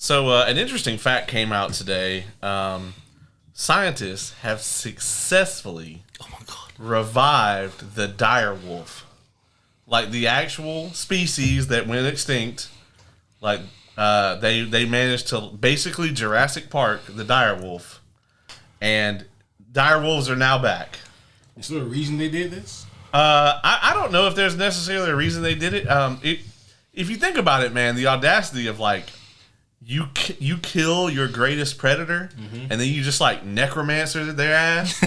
So an interesting fact came out today. Scientists have successfully revived the dire wolf. Like the actual species that went extinct. Like they managed to basically Jurassic Park the dire wolf. And dire wolves are now back. Is there a reason they did this? I don't know if there's necessarily a reason they did it. If you think about it, man, the audacity of like you kill your greatest predator and then you just like necromancer their ass.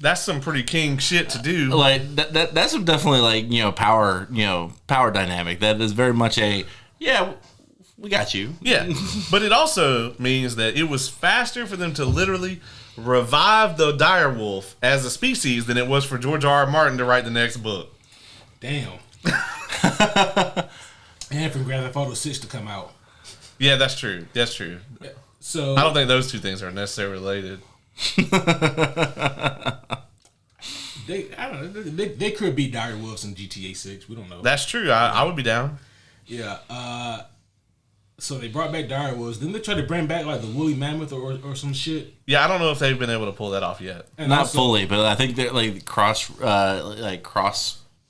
that's some pretty king shit to do. Like that's definitely like power dynamic. That is very much a we got you. Yeah, but it also means that it was faster for them to literally revive the dire wolf as a species than it was for George R.R. Martin to write the next book. Damn. And for Grand Theft Auto 6 to come out. Yeah, that's true. That's true. Yeah. So I don't think those two things are necessarily related. I don't know. They could be dire wolves in GTA 6. We don't know. That's true. I would be down. Yeah. So they brought back dire wolves. Didn't they try to bring back like the woolly mammoth or some shit? Yeah, I don't know if they've been able to pull that off yet. And not also, fully, but I think they're like cross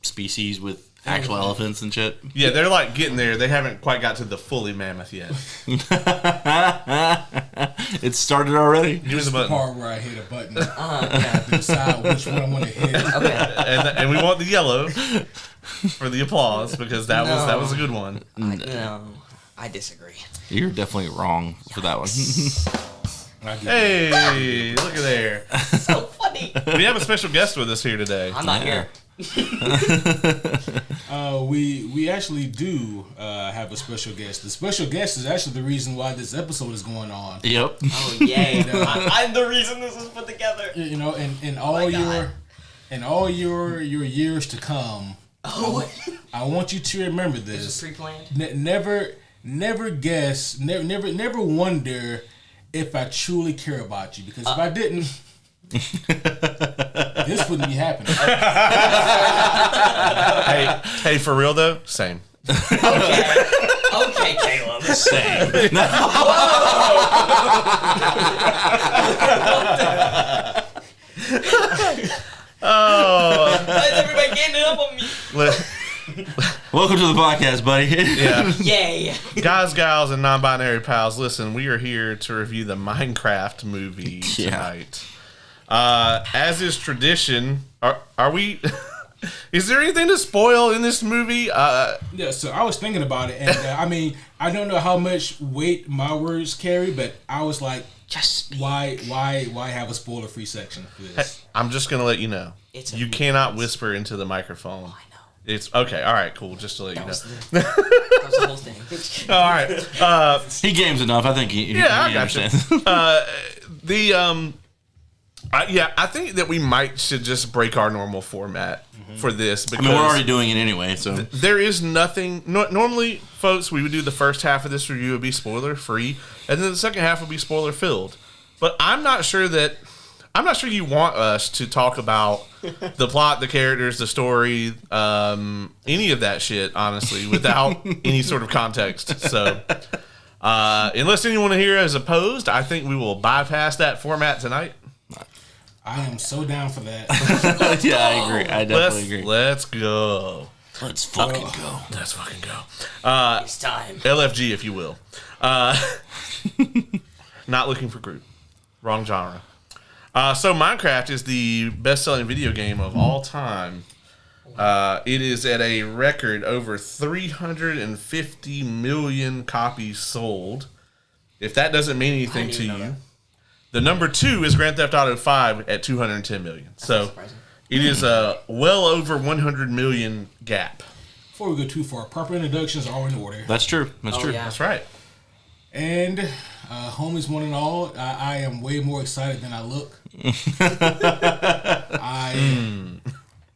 species with actual elephants and shit. Yeah, they're like getting there. They haven't quite got to the fully mammoth yet. It started already. This is the part where I hit a button. I have to decide which one I want to hit. Okay. And we want the yellow for the applause because that was a good one. No, I disagree. You're definitely wrong for that one. Hey, look at there. So funny. We have a special guest with us here today. I'm not here. We actually do have a special guest. The special guest is actually the reason why this episode is going on. Yep. Oh yay! I'm the reason this was put together. You know, in all your years to come. Oh. I want you to remember this. This is pre-planned. Never guess. Never wonder if I truly care about you, because if I didn't. This wouldn't be happening. Hey, for real though, same. Okay, Caleb. Same. Oh, why is everybody getting up on me? Welcome to the podcast, buddy. Yeah. Yay. Guys, gals, and non-binary pals, listen, we are here to review the Minecraft movie tonight. As is tradition, are we... Is there anything to spoil in this movie? Yeah, so I was thinking about it, and I mean, I don't know how much weight my words carry, but I was like, just why have a spoiler-free section for this? Hey, I'm just gonna let you know. You cannot whisper into the microphone. Oh, I know. It's okay. All right, cool. Just to let you know. That was the whole thing. All right. He games enough. I think he understands. I think that we should just break our normal format for this. Because we're already doing it anyway, so there is nothing. Normally, folks, we would do the first half of this review would be spoiler free, and then the second half would be spoiler filled. But I'm not sure you want us to talk about the plot, the characters, the story, any of that shit, honestly, without any sort of context. So, unless anyone here is opposed, I think we will bypass that format tonight. I am so down for that. Yeah, I agree. I definitely agree. Let's go. Let's fucking go. Let's fucking go. It's time. LFG, if you will. Not looking for group. Wrong genre. So Minecraft is the best-selling video game of all time. It is at a record over 350 million copies sold. If that doesn't mean anything to you, the number 2 is Grand Theft Auto 5 at 210 million. So it is a well over 100 million gap. Before we go too far, proper introductions are in order. That's true. That's true. Yeah. That's right. And homies, one and all, I am way more excited than I look. I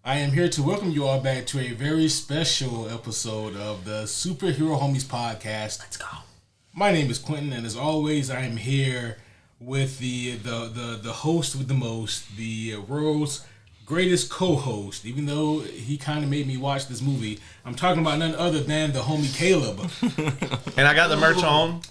am here to welcome you all back to a very special episode of the Superhero Homies podcast. Let's go. My name is Quentin, and as always, I am here with the host with the most, the world's greatest co-host, even though he kind of made me watch this movie. I'm talking about none other than the homie Caleb. And I got the merch on,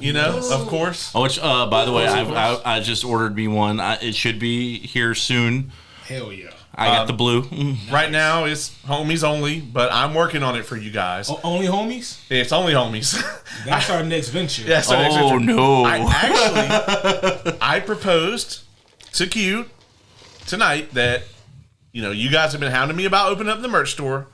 of course. Oh, which, by the way, I just ordered me one. It should be here soon. Hell yeah. I got the blue. Right now, it's homies only, but I'm working on it for you guys. Only homies? It's only homies. That's our next venture. That's our next venture. No. I proposed to Q tonight that, you guys have been hounding me about opening up the merch store,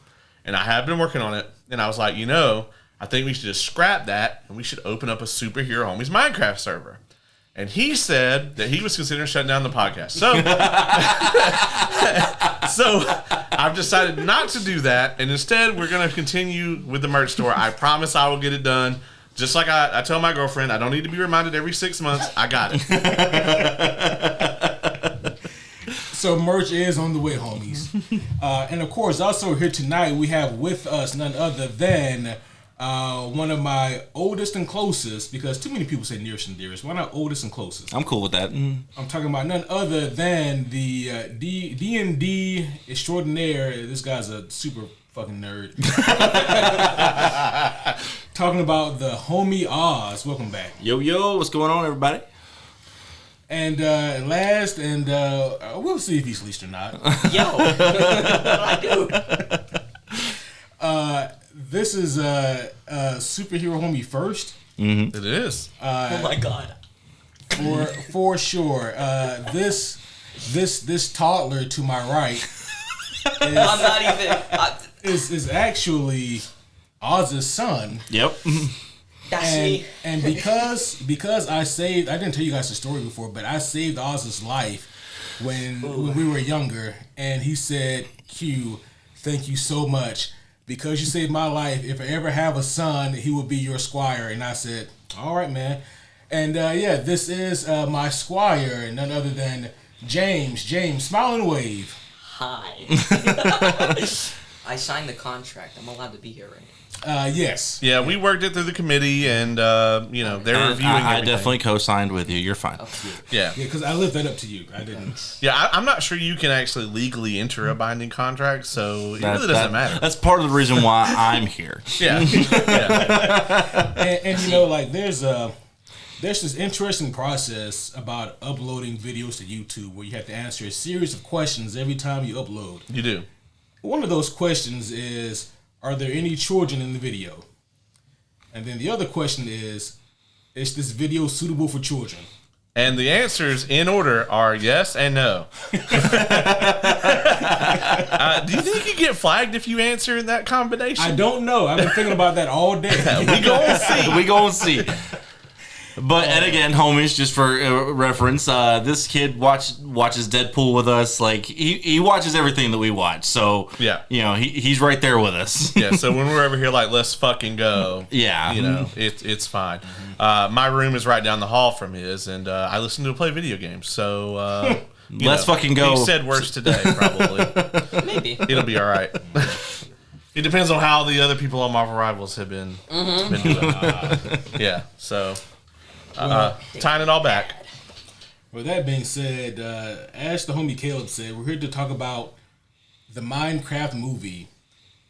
and I have been working on it. And I was like, I think we should just scrap that, and we should open up a Superhero Homies Minecraft server. And he said that he was considering shutting down the podcast. So, I've decided not to do that, and instead we're going to continue with the merch store. I promise I will get it done. Just like I tell my girlfriend, I don't need to be reminded every 6 months. I got it. So merch is on the way, homies. And of course, also here tonight, we have with us none other than one of my oldest and closest, because too many people say nearest and dearest. Why not oldest and closest? I'm cool with that. I'm talking about none other than the D&D extraordinaire. This guy's a super fucking nerd. Talking about the homie Oz. Welcome back. Yo, what's going on, everybody? And last, and we'll see if he's leased or not. Yo, what do I do? This is Superhero Homie First. Mm-hmm. It is. Oh my god. For sure. This toddler to my right I'm not even. is actually Oz's son. Yep. That's me. And because I didn't tell you guys the story before, but I saved Oz's life when we were younger, and he said, Q, thank you so much. Because you saved my life, if I ever have a son, he will be your squire. And I said, all right, man. And this is my squire, none other than James. James, smile and wave. Hi. I signed the contract. I'm allowed to be here, right? Yes. Yeah, we worked it through the committee, and they're reviewing I everything. definitely co-signed with you. You're fine. Yeah, because I left that up to you. I didn't. Yeah, I'm not sure you can actually legally enter a binding contract, so it really doesn't matter. That's part of the reason why I'm here. Yeah. And there's this interesting process about uploading videos to YouTube where you have to answer a series of questions every time you upload. You do. One of those questions is, are there any children in the video? And then the other question is this video suitable for children? And the answers in order are yes and no. Do you think you get flagged if you answer in that combination? I don't know. I've been thinking about that all day. We gonna see. We gonna see. But and again, homies, just for reference, this kid watches Deadpool with us. Like he watches everything that we watch. So yeah, he's right there with us. Yeah. So when we're over here, like, let's fucking go. Yeah. It's fine. My room is right down the hall from his, and I listen to him play video games. So let's fucking go. He said worse today, probably. Maybe it'll be all right. It depends on how the other people on Marvel Rivals have been doing. Yeah. So. Tying it all back. With that being said, as the homie Caleb said, we're here to talk about the Minecraft movie.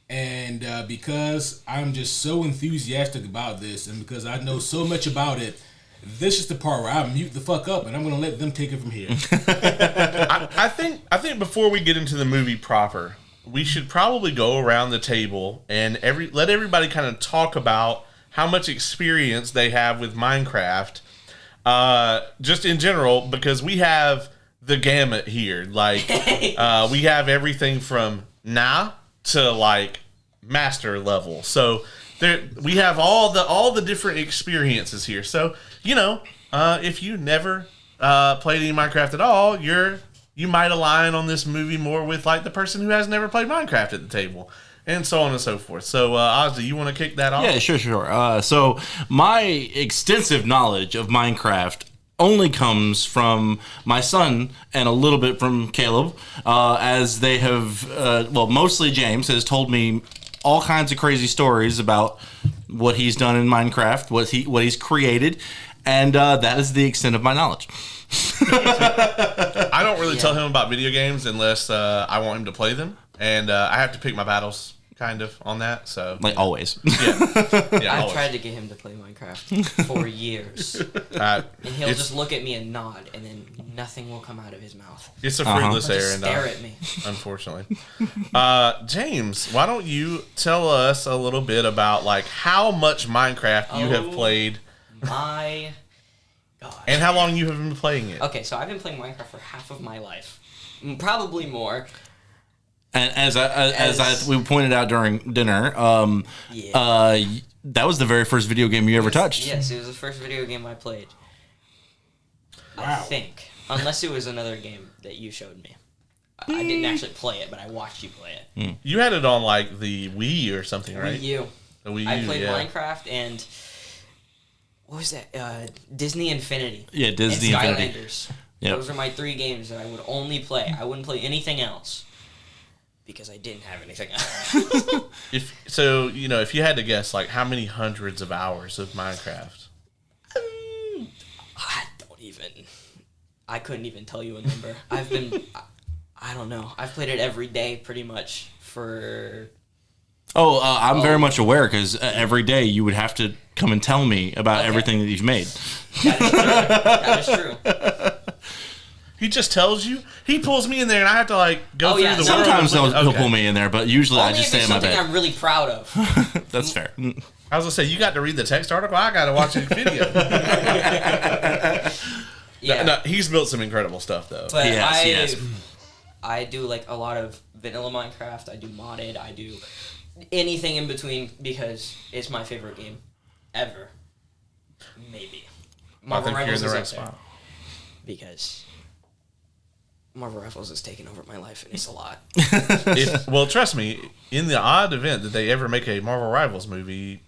And because I'm just so enthusiastic about this, and because I know so much about it, this is the part where I mute the fuck up, and I'm going to let them take it from here. I think before we get into the movie proper, we should probably go around the table and let everybody kind of talk about how much experience they have with Minecraft, just in general, because we have the gamut here. Like, we have everything from to like master level. So we have all the different experiences here. So if you never played any Minecraft at all, you might align on this movie more with like the person who has never played Minecraft at the table. And so on and so forth. So, Ozzy, you want to kick that off? Yeah, sure. So, my extensive knowledge of Minecraft only comes from my son and a little bit from Caleb, as they have, mostly James has told me all kinds of crazy stories about what he's done in Minecraft, what he's created, And that is the extent of my knowledge. I don't really tell him about video games unless I want him to play them, and I have to pick my battles kind of on that. So Like always. yeah, I've always. tried to get him to play Minecraft for years, and he'll it's, just look at me and nod, and then nothing will come out of his mouth. it's a fruitless He'll just errand, stare at me. unfortunately. James, why don't you tell us a little bit about like how much Minecraft you have played My God. and how long you have been playing it? Okay, so I've been playing Minecraft for half of my life, probably more. And as we pointed out during dinner, that was the very first video game you ever touched. Yes, it was the first video game I played. I Wow. think, unless it was another game that you showed me. I didn't actually play it, but I watched you play it. You had it on like the Wii or something, right? Wii U. The Wii U, I played yeah. Minecraft and what was that? Disney Infinity. Yeah, Disney and Infinity. Skylanders. Yep. Those are my 3 games that I would only play. I wouldn't play anything else because I didn't have anything else. If you had to guess, like how many hundreds of hours of Minecraft? I couldn't even tell you a number. I don't know. I've played it every day pretty much for... I'm very much aware because every day you would have to come and tell me about everything that you've made. That is true. He just tells you. He pulls me in there, and I have to like go through the world. Sometimes he'll Okay. pull me in there, but usually Only I just if stay it's in my something bed. I'm really proud of. That's fair. I was gonna say you got to read the text article. I got to watch a video. Yeah. No, he's built some incredible stuff though. But Yes. I do like a lot of vanilla Minecraft. I do modded. I do anything in between because it's my favorite game ever. Maybe. I think you're in Rivals the is right up there spot. because Marvel Rivals has taken over my life and it's a lot. Well, trust me, in the odd event that they ever make a Marvel Rivals movie,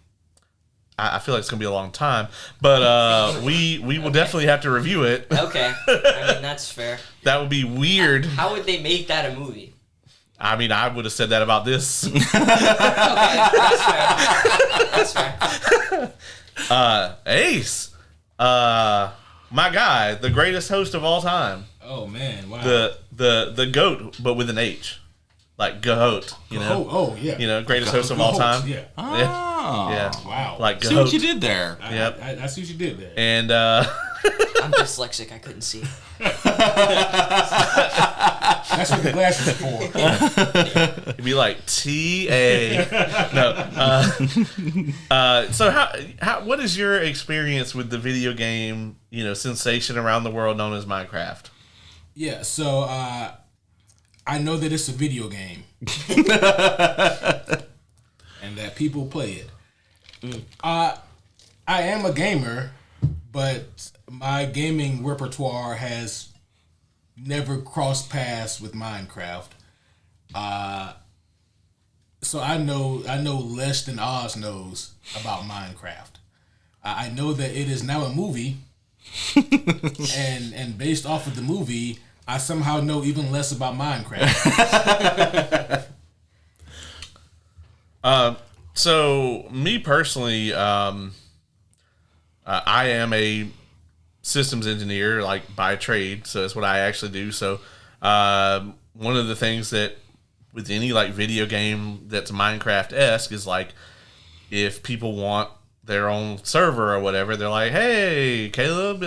I feel like it's gonna be a long time. But we will definitely have to review it. Okay, I mean that's fair. That would be weird. How would they make that a movie? I mean, I would have said that about this. Okay, that's fair. That's fair. Ace, my guy, the greatest host of all time, Oh man, wow. the goat, but with an H, like goat. You know, Oh yeah. you know, greatest host of all time. Yeah. Oh. Yeah, Wow. like See what goat. you did there. Yep. I see what you did there. And I'm dyslexic. I couldn't see. That's what the glasses are for. it'd be like TA. No. So how what is your experience with the video game, sensation around the world known as Minecraft? Yeah, so I know that it's a video game. And that people play it. I am a gamer, but my gaming repertoire has never crossed paths with Minecraft. So I know less than Oz knows about Minecraft. I know that it is now a movie, and based off of the movie, I somehow know even less about Minecraft. So me personally, I am a systems engineer, like by trade. So that's what I actually do. So one of the things that with any like video game that's Minecraft-esque is like if people want their own server or whatever, they're like, "Hey, Caleb,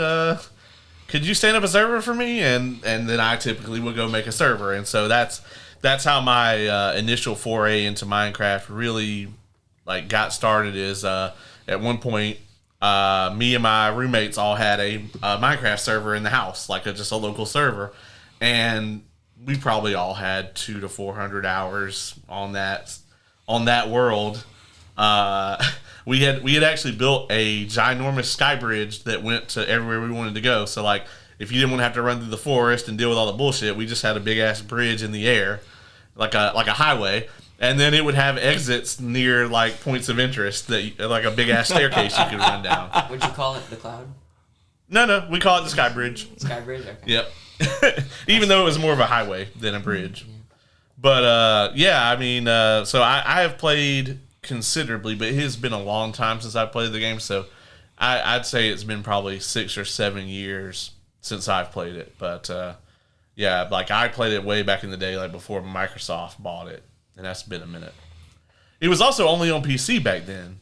could you stand up a server for me?" And then I typically would go make a server. And so that's how my initial foray into Minecraft really like got started. Is at one point me and my roommates all had a Minecraft server in the house, like just a local server, and we probably all had 200 to 400 hours on that world. We had actually built a ginormous sky bridge that went to everywhere we wanted to go. So like if you didn't want to have to run through the forest and deal with all the bullshit, we just had a big ass bridge in the air, like a highway. And then it would have exits near like points of interest that like a big ass staircase you could run down. What'd you call it? The cloud? No, we call it the sky bridge. Sky bridge? Okay. Yep. Even though it was more of a highway than a bridge. But yeah, I mean, so I have played considerably, but it has been a long time since I played the game. So I'd say it's been probably 6 or 7 years since I've played it. But yeah, like I played it way back in the day, like before Microsoft bought it, and that's been a minute. It was also only on PC back then.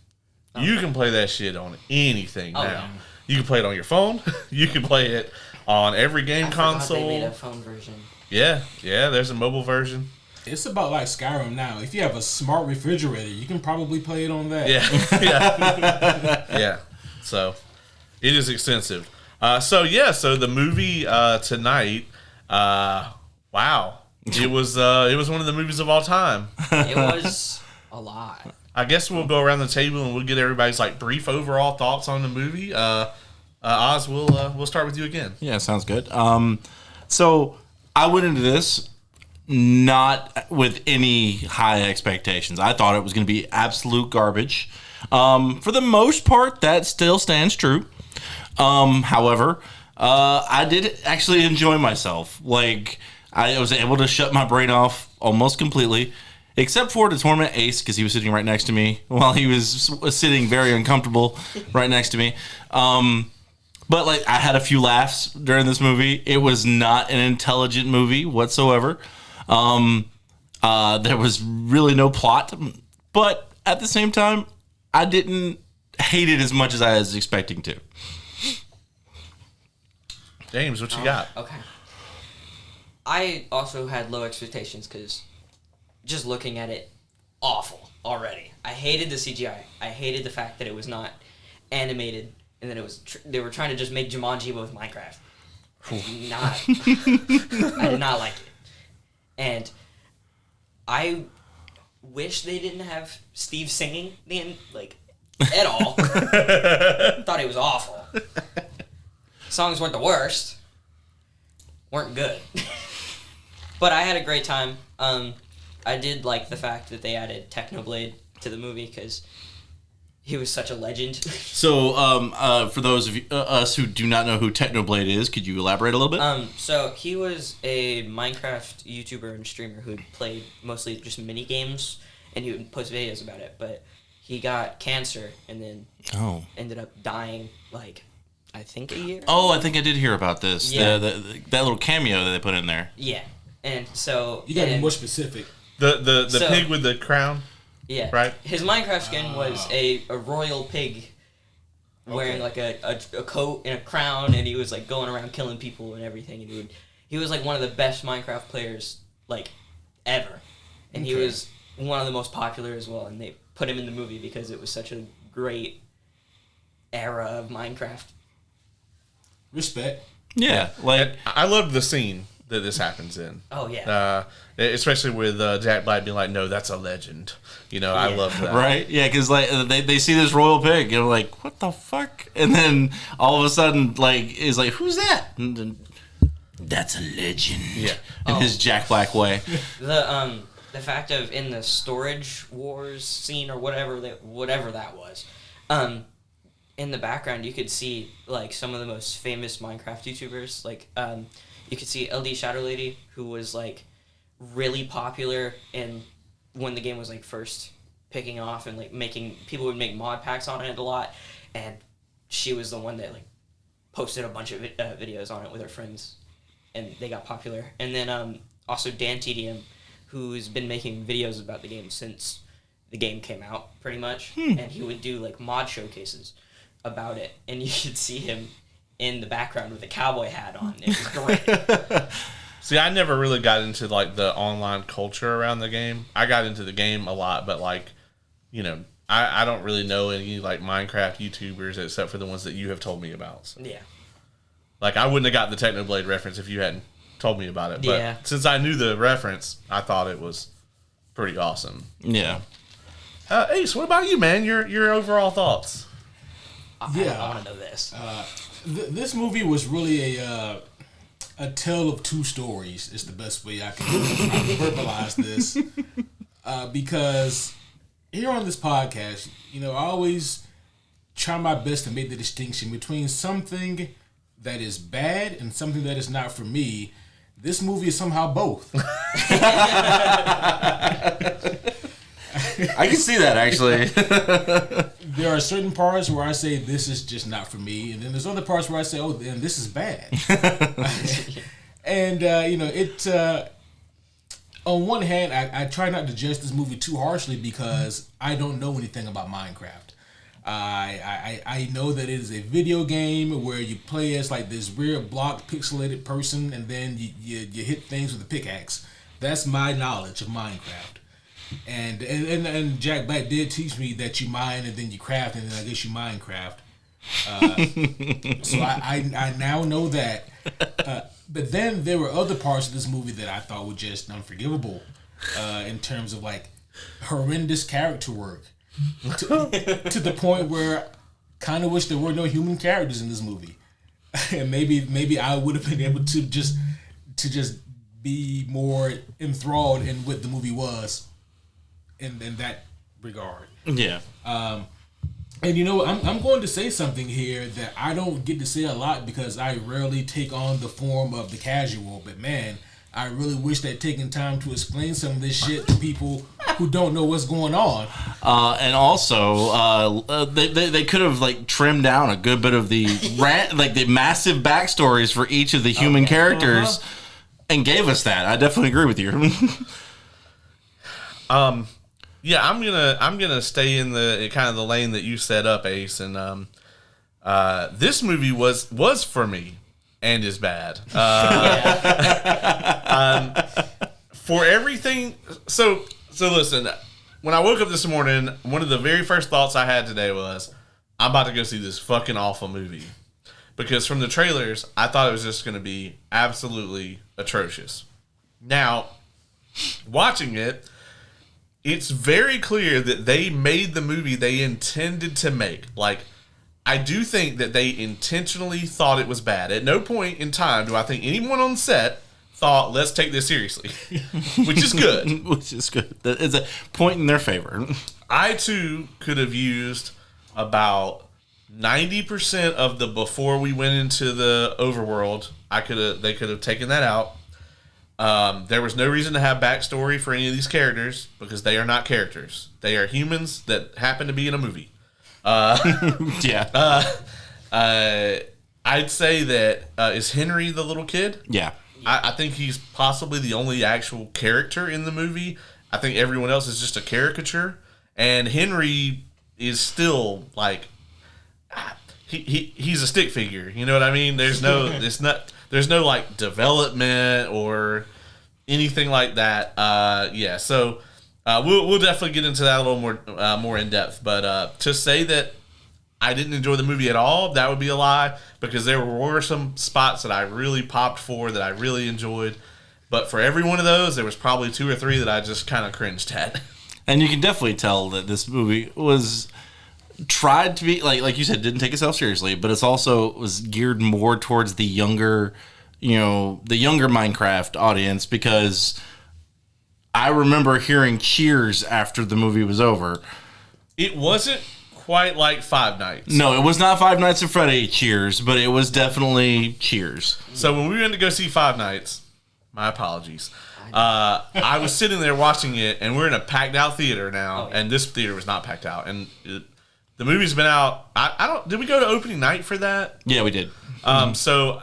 You can play that shit on anything now. Yeah. You can play it on your phone. You can play it on every game console. They made a phone version. Yeah, there's a mobile version. It's about like Skyrim now. If you have a smart refrigerator, you can probably play it on that. Yeah. So it is extensive. So the movie tonight. Wow, it was one of the movies of all time. It was a lot. I guess we'll go around the table and we'll get everybody's like brief overall thoughts on the movie. Oz, we'll start with you again. Yeah, sounds good. So I went into this not with any high expectations. I thought it was going to be absolute garbage. For the most part, that still stands true. However, I did actually enjoy myself. Like, I was able to shut my brain off almost completely, except for to torment Ace because he was sitting right next to me while he was sitting very uncomfortable right next to me. But like, I had a few laughs during this movie. It was not an intelligent movie whatsoever. There was really no plot, but at the same time, I didn't hate it as much as I was expecting to. James, what you got? Okay. I also had low expectations because just looking at it, awful already. I hated the CGI. I hated the fact that it was not animated and that it was they were trying to just make Jumanji with Minecraft. I did not like it. And I wish they didn't have Steve singing at all. Thought it was awful. Songs weren't the worst. Weren't good. But I had a great time. I did like the fact that they added Technoblade to the movie because he was such a legend. So, for those of us who do not know who Technoblade is, could you elaborate a little bit? So he was a Minecraft YouTuber and streamer who played mostly just mini games, and he would post videos about it. But he got cancer and then ended up dying I think a year. Oh, I think I did hear about this. Yeah. That little cameo that they put in there. Yeah, and so you got to be more specific. The pig with the crown. Yeah, right. His Minecraft skin was a royal pig wearing a coat and a crown, and he was going around killing people and everything. And he was one of the best Minecraft players ever, and he was one of the most popular as well. And they put him in the movie because it was such a great era of Minecraft. Respect. Yeah, I loved the scene that this happens in. Oh yeah. Especially with Jack Black being like, "No, that's a legend." I love that. Right? Yeah, because they see this royal pig and they're like, "What the fuck?" And then all of a sudden, is like, "Who's that?" And then, that's a legend. Yeah. In his Jack Black way. The fact of in the storage wars scene or whatever that was, in the background you could see some of the most famous Minecraft YouTubers. You could see LD Shadow Lady, who was really popular when the game was first picking off and making people would make mod packs on it a lot, and she was the one that posted a bunch of videos on it with her friends, and they got popular. And then also Dan TDM, who's been making videos about the game since the game came out, pretty much, and he would do mod showcases about it, and you could see him in the background with a cowboy hat on. It was great. See, I never really got into the online culture around the game. I got into the game a lot, but I don't really know any Minecraft YouTubers except for the ones that you have told me about. So. Yeah. I wouldn't have got the Technoblade reference if you hadn't told me about it. But Yeah. since I knew the reference, I thought it was pretty awesome. Yeah. Ace, what about you, man? Your overall thoughts? I want to know this. This movie was really a tale of two stories. Is the best way I can verbalize this. Because here on this podcast, I always try my best to make the distinction between something that is bad and something that is not for me. This movie is somehow both. I can see that, actually. there are certain parts where I say this is just not for me, and then there's other parts where I say, oh, then this is bad. And on one hand, I try not to judge this movie too harshly because I don't know anything about Minecraft. I know that it is a video game where you play as like this weird block pixelated person, and then you hit things with a pickaxe. That's my knowledge of Minecraft. And Jack Black did teach me that you mine and then you craft and then I guess you Minecraft. So I now know that. But then there were other parts of this movie that I thought were just unforgivable in terms of like horrendous character work to the point where kind of wish there were no human characters in this movie. And maybe I would have been able to just be more enthralled in what the movie was in that regard. Yeah. And I'm going to say something here that I don't get to say a lot because I rarely take on the form of the casual. But man, I really wish they'd taken time to explain some of this shit to people who don't know what's going on. And also, they could have like trimmed down a good bit of the the massive backstories for each of the human characters, and gave us that. I definitely agree with you. Yeah, I'm gonna stay in the kind of the lane that you set up, Ace, and this movie was for me and is bad. For everything, so listen. When I woke up this morning, one of the very first thoughts I had today was, I'm about to go see this fucking awful movie, because from the trailers, I thought it was just gonna be absolutely atrocious. Now, watching it, it's very clear that they made the movie they intended to make. Like, I do think that they intentionally thought it was bad. At no point in time do I think anyone on set thought, let's take this seriously. Which is good. Which is good. That is a point in their favor. I, too, could have used about 90% of the before we went into the overworld. They could have taken that out. There was no reason to have backstory for any of these characters because they are not characters. They are humans that happen to be in a movie. Yeah. I'd say that is Henry the little kid? Yeah. I think he's possibly the only actual character in the movie. I think everyone else is just a caricature. And Henry is still like he's a stick figure. You know what I mean? There's no like development or anything like that. So we'll definitely get into that a little more in depth. But to say that I didn't enjoy the movie at all, that would be a lie, because there were some spots that I really popped for, that I really enjoyed. But for every one of those, there was probably 2 or 3 that I just kind of cringed at. And you can definitely tell that this movie was tried to be like you said, didn't take itself seriously, but it's also was geared more towards the younger Minecraft audience, because I remember hearing cheers after the movie was over. It wasn't quite like Five Nights. No, it was not Five Nights at Freddy cheers, but it was definitely cheers. So when we went to go see Five Nights, my apologies, I was sitting there watching it, and we're in a packed out theater now, and this theater was not packed out, and the movie's been out. Did we go to opening night for that? Yeah, we did. So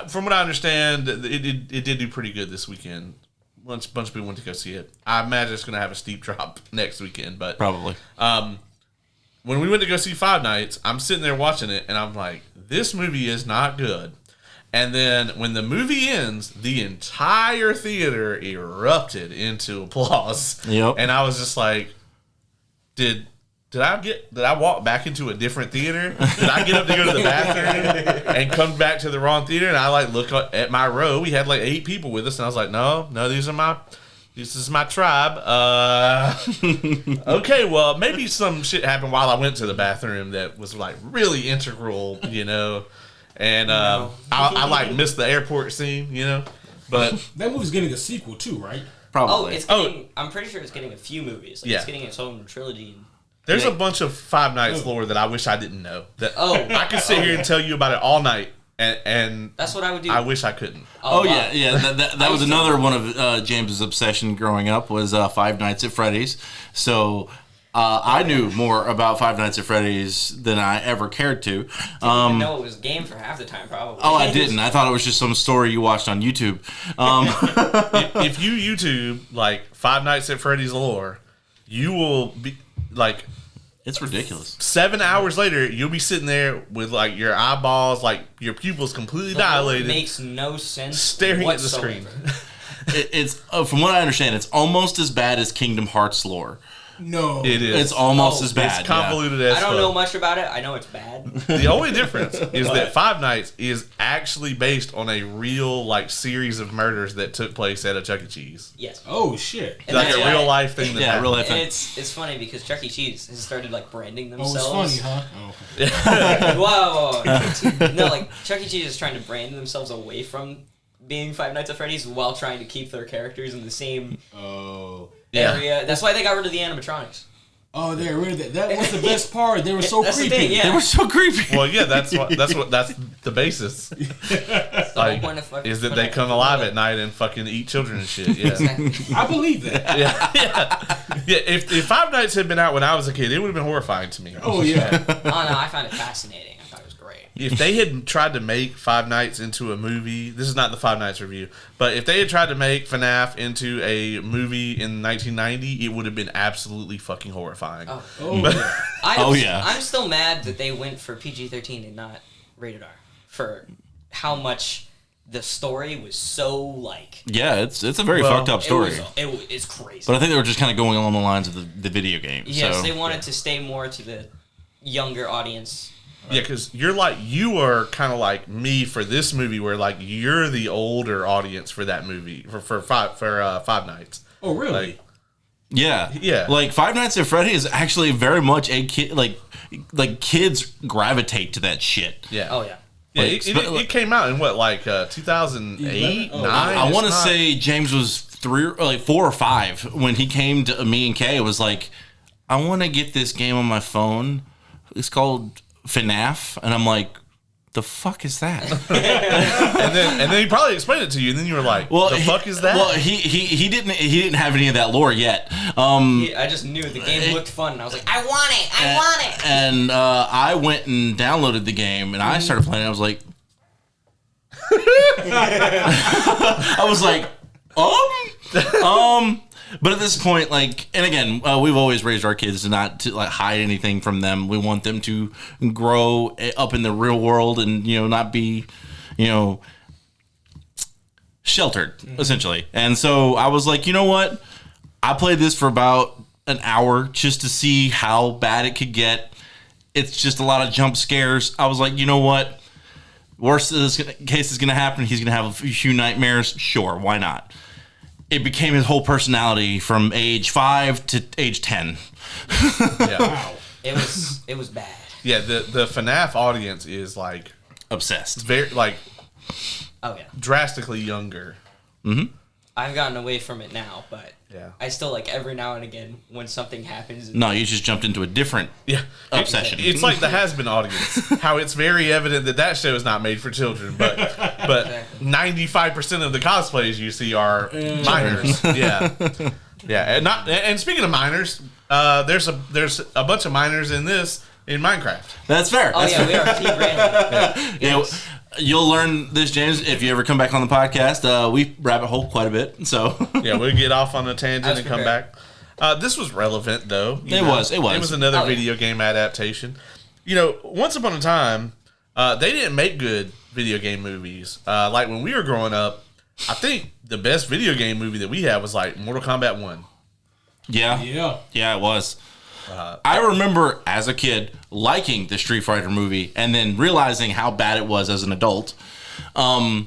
from what I understand, it did do pretty good this weekend. A bunch of people went to go see it. I imagine it's going to have a steep drop next weekend, but probably. When we went to go see Five Nights, I'm sitting there watching it, and I'm like, this movie is not good. And then when the movie ends, the entire theater erupted into applause. Yep. And I was just like, did I walk back into a different theater? Did I get up to go to the bathroom and come back to the wrong theater? And I like look at my row. We had like 8 people with us, and I was like, no, this is my tribe. Okay, well, maybe some shit happened while I went to the bathroom that was like really integral, And I like missed the airport scene, But that movie's getting a sequel too, right? Probably. I'm pretty sure it's getting a few movies. Yeah. It's getting its own trilogy. There's a bunch of Five Nights lore that I wish I didn't know. I could sit here and tell you about it all night, and that's what I would do. I wish I couldn't. Wow. Yeah. That was another one of James's obsession growing up was Five Nights at Freddy's. So I knew more about Five Nights at Freddy's than I ever cared to. Didn't even know it was a game for half the time, probably. Oh, I didn't. I thought it was just some story you watched on YouTube. If you YouTube like Five Nights at Freddy's lore, you will be like It's ridiculous. 7 hours later, you'll be sitting there with like your eyeballs, like your pupils completely dilated, makes no sense. staring whatsoever. at the screen. It's from what I understand, it's almost as bad as Kingdom Hearts lore. No. It is. It's almost as bad. It's convoluted as I don't fuck. know much about it. I know it's bad. The only difference is that Five Nights is actually based on a real like series of murders that took place at a Chuck E. Cheese. Yes. Oh shit. And Like that's a why- real life thing that Yeah, happened. real life And thing. it's funny because Chuck E. Cheese has started like branding Oh, themselves. it's funny, huh? Oh. Whoa. No, like Chuck E. Cheese is trying to brand themselves away from being Five Nights at Freddy's while trying to keep their characters in the same Oh. area. That's why they got rid of the animatronics. Oh, they're rid of that. That was the best part. They were so That's the creepy. thing, yeah. They were so creepy. Well, yeah, that's the basis. The whole Like, point of fucking is that they come alive at night and fucking eat children and shit. Yeah, I believe that. yeah. If Five Nights had been out when I was a kid, it would have been horrifying to me. Oh yeah. Oh no, I found it fascinating. I thought it was great. If they had tried to make Five Nights into a movie, this is not the Five Nights review, but if they had tried to make FNAF into a movie in 1990, it would have been absolutely fucking horrifying. Oh, Oh yeah. I'm still mad that they went for PG-13 and not rated R for how much the story was so like. Yeah, it's a very Well, fucked up story. It's crazy. But I think they were just kind of going along the lines of the video game. Yes, so. they wanted to stay more to the younger audience. Yeah, because you are kind of like me for this movie, where like you're the older audience for that movie for Five Nights. Oh really? Like, Yeah, Yeah. Like Five Nights at Freddy is actually very much a kid. Like kids gravitate to that shit. yeah. Oh yeah. Yeah, Like, it came out in what, like 2008, 9? I want to It's not- say James was 4 or 5 when he came to me and Kay. It was like, I want to get this game on my phone. It's called FNAF, and I'm like, the fuck is that? and then he probably explained it to you, and then you were like, Well, the fuck is that? Well, he didn't have any of that lore yet. I just knew the game looked fun, and I was like, I want it. I want it. And I went and downloaded the game, and I started playing. I was like, But at this point, like, and again, we've always raised our kids to not to like hide anything from them. We want them to grow up in the real world and not be, sheltered essentially. And so I was like, you know what? I played this for about an hour just to see how bad it could get. It's just a lot of jump scares. I was like, you know what? Worst case is going to happen. He's going to have a few nightmares. Sure, why not? It became his whole personality from age 5 to age 10. Yeah. Wow. It was bad. Yeah, the FNAF audience is like Obsessed. very like Oh yeah. drastically younger. I've gotten away from it now, but Yeah. I still like every now and again when something happens. No, you just jumped into a different Yeah. obsession. It's like the has-been audience. How it's very evident that show is not made for children, but 95% of the cosplays you see are minors. Yeah. Yeah, and speaking of minors, there's a bunch of minors in Minecraft. That's fair. Oh That's yeah, fair. we are Team Brandon. You know, you'll learn this, James, if you ever come back on the podcast. We rabbit hole quite a bit, so Yeah, we'll get off on a tangent was and come prepared. back. This was relevant, though. It was. It was another Oh, yeah. video game adaptation. Once upon a time, they didn't make good video game movies. Like when we were growing up, I think the best video game movie that we had was like Mortal Kombat 1. yeah, Yeah. it was. I remember as a kid liking the Street Fighter movie and then realizing how bad it was as an adult.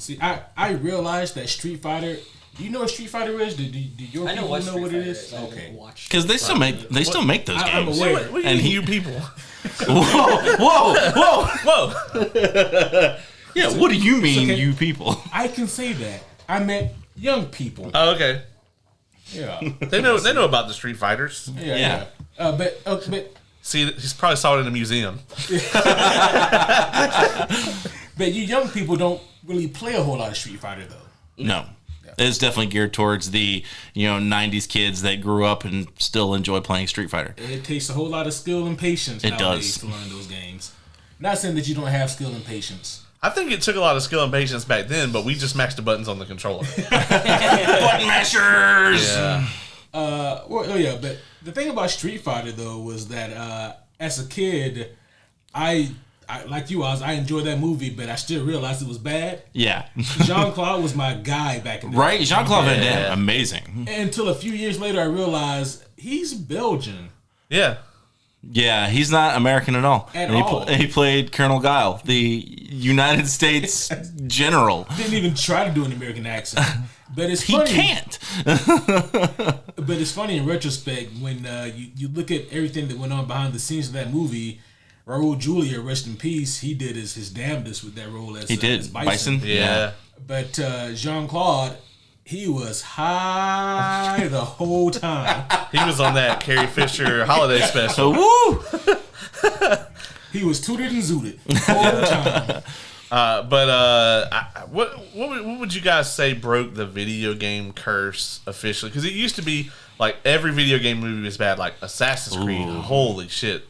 See, I realized that Street Fighter. Do you know what Street Fighter is? Do your I know people what know Street what Fighter it is? is. I Okay. didn't watch. Because they still make those I'm games. aware. What And you people? Whoa! Whoa. Yeah, what do you mean, okay. you people? I can say that. I meant young people. Oh, okay. Yeah. They know about the Street Fighters. Yeah. But See, he's probably saw it in a museum. but you young people don't really play a whole lot of Street Fighter though. No. It's definitely geared towards the 90s kids that grew up and still enjoy playing Street Fighter. It takes a whole lot of skill and patience nowadays to learn those games. Not saying that you don't have skill and patience. I think it took a lot of skill and patience back then, but we just mashed the buttons on the controller. Button mashers! Yeah. But the thing about Street Fighter, though, was that as a kid, I like you, I enjoyed that movie, but I still realized it was bad. Yeah. Jean-Claude was my guy back in the day. Right? Jean-Claude Van Damme, amazing. Until a few years later, I realized he's Belgian. Yeah. Yeah, he's not American at all. He He played Colonel Guile, the United States general. Didn't even try to do an American accent. But it's He funny. can't. But it's funny in retrospect when you look at everything that went on behind the scenes of that movie. Raul Julia, rest in peace, he did his damnedest with that role as as Bison. Yeah. But Jean-Claude, he was high the whole time. He was on that Carrie Fisher holiday special. So, woo! He was tooted and zooted the whole time. What would you guys say broke the video game curse officially? Because it used to be like every video game movie was bad, like Assassin's Creed. Holy shit!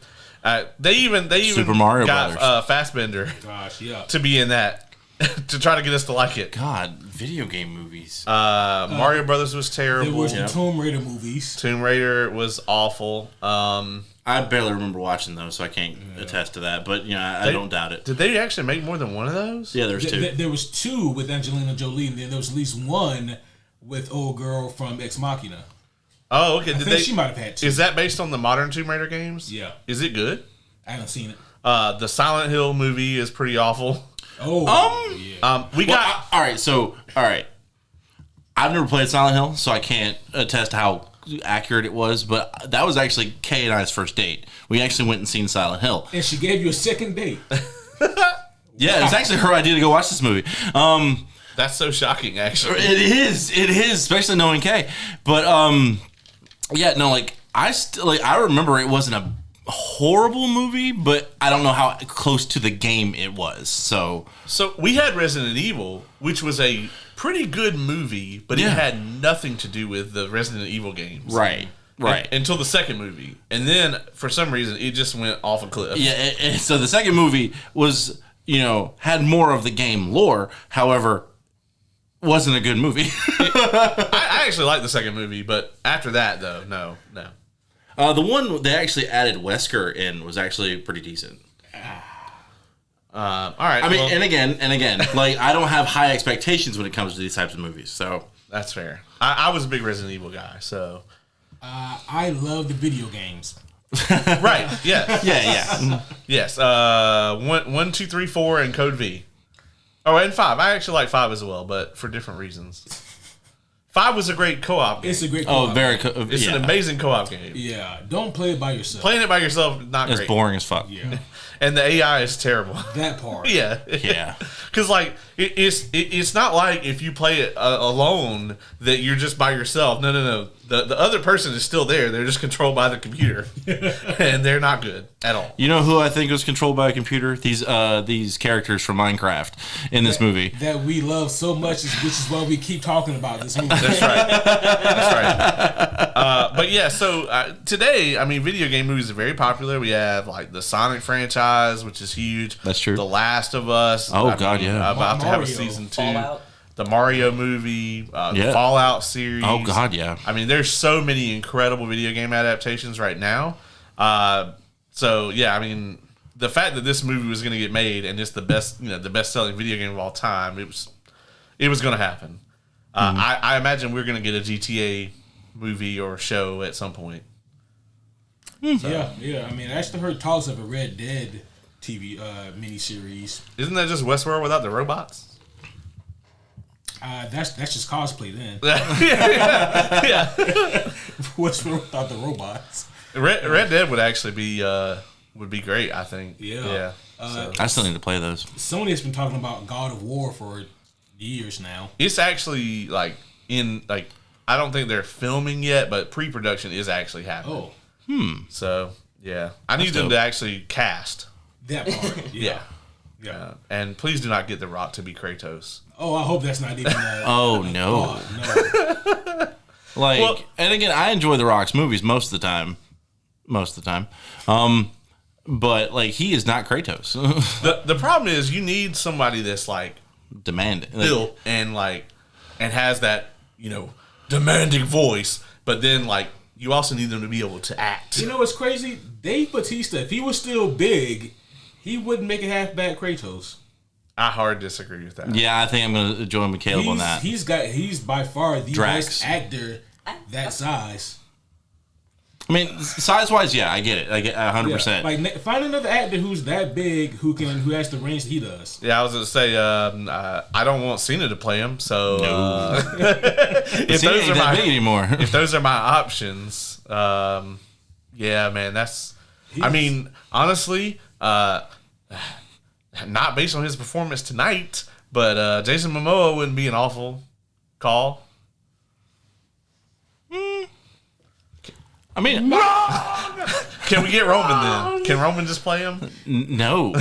They even Super Mario got Brothers. Fassbender Gosh, yeah. to be in that to try to get us to like it. God, video game movies. Mario Brothers was terrible. There was the Tomb Raider movies. Tomb Raider was awful. I barely remember watching those, so I can't attest to that. But I don't doubt it. Did they actually make more than one of those? Yeah, there's two. There was two with Angelina Jolie, and then there was at least one with old girl from Ex Machina. Oh, okay. I think she might have had two. Is that based on the modern Tomb Raider games? Yeah. Is it good? I haven't seen it. The Silent Hill movie is pretty awful. Oh, yeah. All right. I've never played Silent Hill, so I can't attest how accurate it was. But that was actually Kay and I's first date. We actually went and seen Silent Hill. And she gave you a second date. Yeah, it's actually her idea to go watch this movie. That's so shocking, actually. It is, especially knowing Kay. But I remember it wasn't a horrible movie, but I don't know how close to the game it was. So we had Resident Evil, which was a pretty good movie, but it had nothing to do with the Resident Evil games. Right. Until the second movie. And then, for some reason, it just went off a cliff. Yeah, so the second movie was, had more of the game lore. However, wasn't a good movie. I actually liked the second movie, but after that, though, no. The one they actually added Wesker in was actually pretty decent. All right. I mean, and again, like, I don't have high expectations when it comes to these types of movies. So that's fair. I was a big Resident Evil guy, so. I love the video games. Right. Yeah. yeah. Yes. 1, 2, 3, 4, and Code V. Oh, and 5. I actually like 5 as well, but for different reasons. 5 was a great co-op game. It's a great co-op. It's an amazing co-op game. Yeah, don't play it by yourself. Playing it by yourself, not It's great. boring as fuck. Yeah, And the AI is terrible. that part. Yeah. Yeah. Because, like, it's not like if you play it alone that you're just by yourself. No. The other person is still there. They're just controlled by the computer. And they're not good at all. You know who I think was controlled by a computer? These characters from Minecraft in this movie. That we love so much, which is why we keep talking about this movie. That's right. But yeah, so today, I mean, video game movies are very popular. We have like the Sonic franchise, which is huge. That's true. The Last of Us. Oh, God, yeah. About to have a Mario. season 2. Fallout. The Mario movie, the Fallout series. Oh, God, yeah. I mean, there's so many incredible video game adaptations right now. So yeah, I mean, the fact that this movie was going to get made and it's the best-selling video game of all time, it was going to happen. I imagine we're going to get a GTA movie or show at some point. Yeah. I mean, I actually heard talks of a Red Dead TV miniseries. Isn't that just Westworld without the robots? That's just cosplay then. Yeah. What's wrong without the robots? Red Dead would actually be great, I think. Yeah. So. I still need to play those. Sony has been talking about God of War for years now. It's actually I don't think they're filming yet, but pre-production is actually happening. Oh, So yeah, I need them to actually cast. that part. Yeah. Yeah. And please do not get The Rock to be Kratos. Oh, I hope that's not even. Oh no. Like, Well, and again, I enjoy The Rock's movies most of the time. But like, he is not Kratos. The problem is you need somebody that's like Demanding. built and like and has that, you know, demanding voice, but then like you also need them to be able to act. You know what's crazy? Dave Bautista, if he was still big, he wouldn't make a halfback Kratos. I hard disagree with that. Yeah, I think I'm gonna join Caleb on that. He's by far the Drax. best actor that size. I mean, size wise, yeah, I get it. I get 100%. Like, find another actor who's that big who has the range that he does. Yeah, I was gonna say I don't want Cena to play him, so if those ain't are that my big anymore. if those are my options, yeah, man, I mean, honestly, not based on his performance tonight, but Jason Momoa wouldn't be an awful call. I mean, Can we get Roman then? Can Roman just play him? no.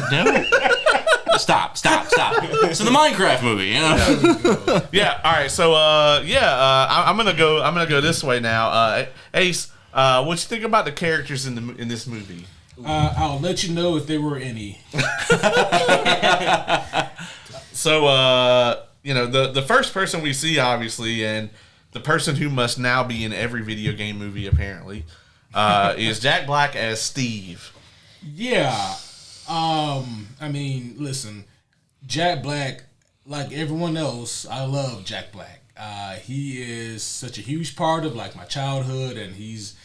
Stop. So the Minecraft movie, you know? Yeah. All right. So I'm gonna go this way now. Ace, what you think about the characters in this movie? I'll let you know if there were any. So the first person we see, obviously, and the person who must now be in every video game movie apparently, is Jack Black as Steve. Yeah. I mean, listen, Jack Black, like everyone else, I love Jack Black. He is such a huge part of like my childhood, and he's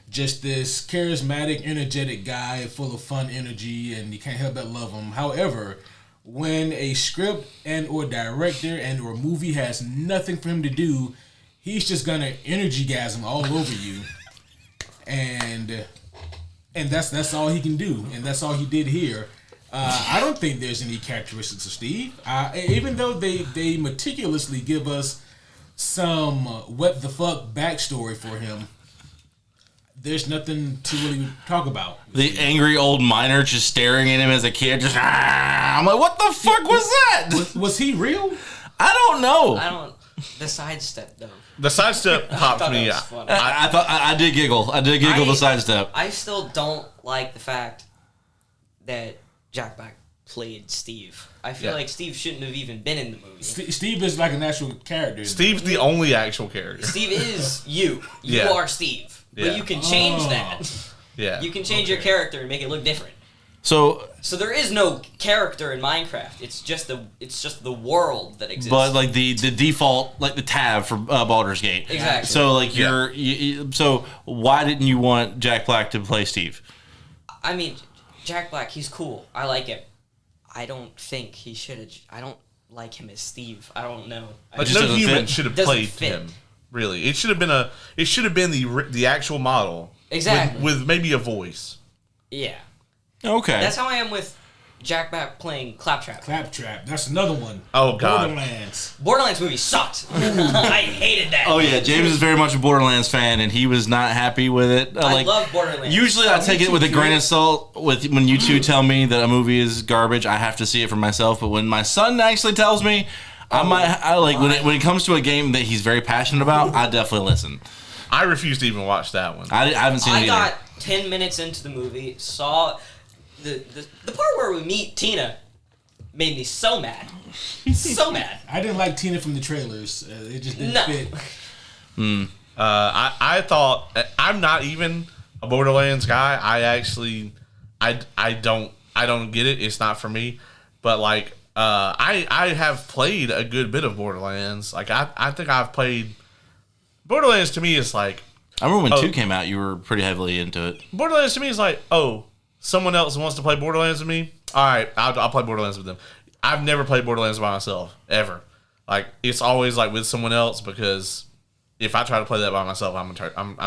just this charismatic, energetic guy full of fun energy, and you can't help but love him. However, when a script and or director and or movie has nothing for him to do, he's just gonna energy-gasm all over you. And that's all he can do, and that's all he did here. I don't think there's any characteristics of Steve. Even though they meticulously give us some what the fuck backstory for him, there's nothing to really talk about. The angry old miner just staring at him as a kid, just I'm like, what the fuck was that? Was he real? I don't know. The sidestep though. The sidestep popped me. I thought I did giggle. The sidestep. I still don't like the fact that Jack Black played Steve. I feel like Steve shouldn't have even been in the movie. Steve is like an actual character. Steve's the only actual character. Steve is you. You Yeah. are Steve. Yeah. But you can change that. Yeah. You can change your character and make it look different. So there is no character in Minecraft. It's just the world that exists. but like the default, like the tab for Baldur's Gate. Exactly. So like so why didn't you want Jack Black to play Steve? I mean, Jack Black, he's cool. I like him. I don't think he should have. I don't like him as Steve. I don't know. But just no doesn't human fit. should have Doesn't played fit. him. Really, it should have been the actual model. Exactly. With maybe a voice. Yeah. Okay. That's how I am with Jack Black playing Claptrap. Claptrap. That's another one. Oh, God. Borderlands Movie sucked. I hated that. Oh yeah, James is very much a Borderlands fan, and he was not happy with it. I love Borderlands. Usually, I take it with a grain of salt. When you two tell me that a movie is garbage, I have to see it for myself. But when my son actually tells me, when it comes to a game that he's very passionate about, I definitely listen. I refuse to even watch that one. I haven't seen it either. I got 10 minutes into the movie, saw the part where we meet Tina made me so mad. So mad. I didn't like Tina from the trailers. It just didn't fit. I thought I'm not even a Borderlands guy. I don't get it. It's not for me. But like I have played a good bit of Borderlands. Like I think I've played Borderlands. To me is like, I remember when 2 came out, you were pretty heavily into it. Borderlands to me is like, oh, someone else wants to play Borderlands with me. All right, I'll play Borderlands with them. I've never played Borderlands by myself ever. Like it's always like with someone else, because if I try to play that by myself, I'm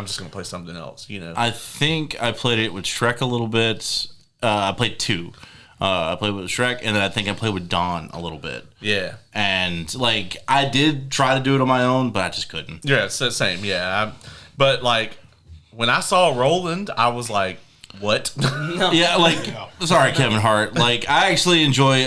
just gonna play something else. You know. I think I played it with Shrek a little bit. I played 2. I played with Shrek, and then I think I played with Dawn a little bit. Yeah. And like I did try to do it on my own, but I just couldn't. Yeah, it's the same. Yeah, but like when I saw Roland, I was like, What? No. Yeah, like, sorry, Kevin Hart. Like, I actually enjoy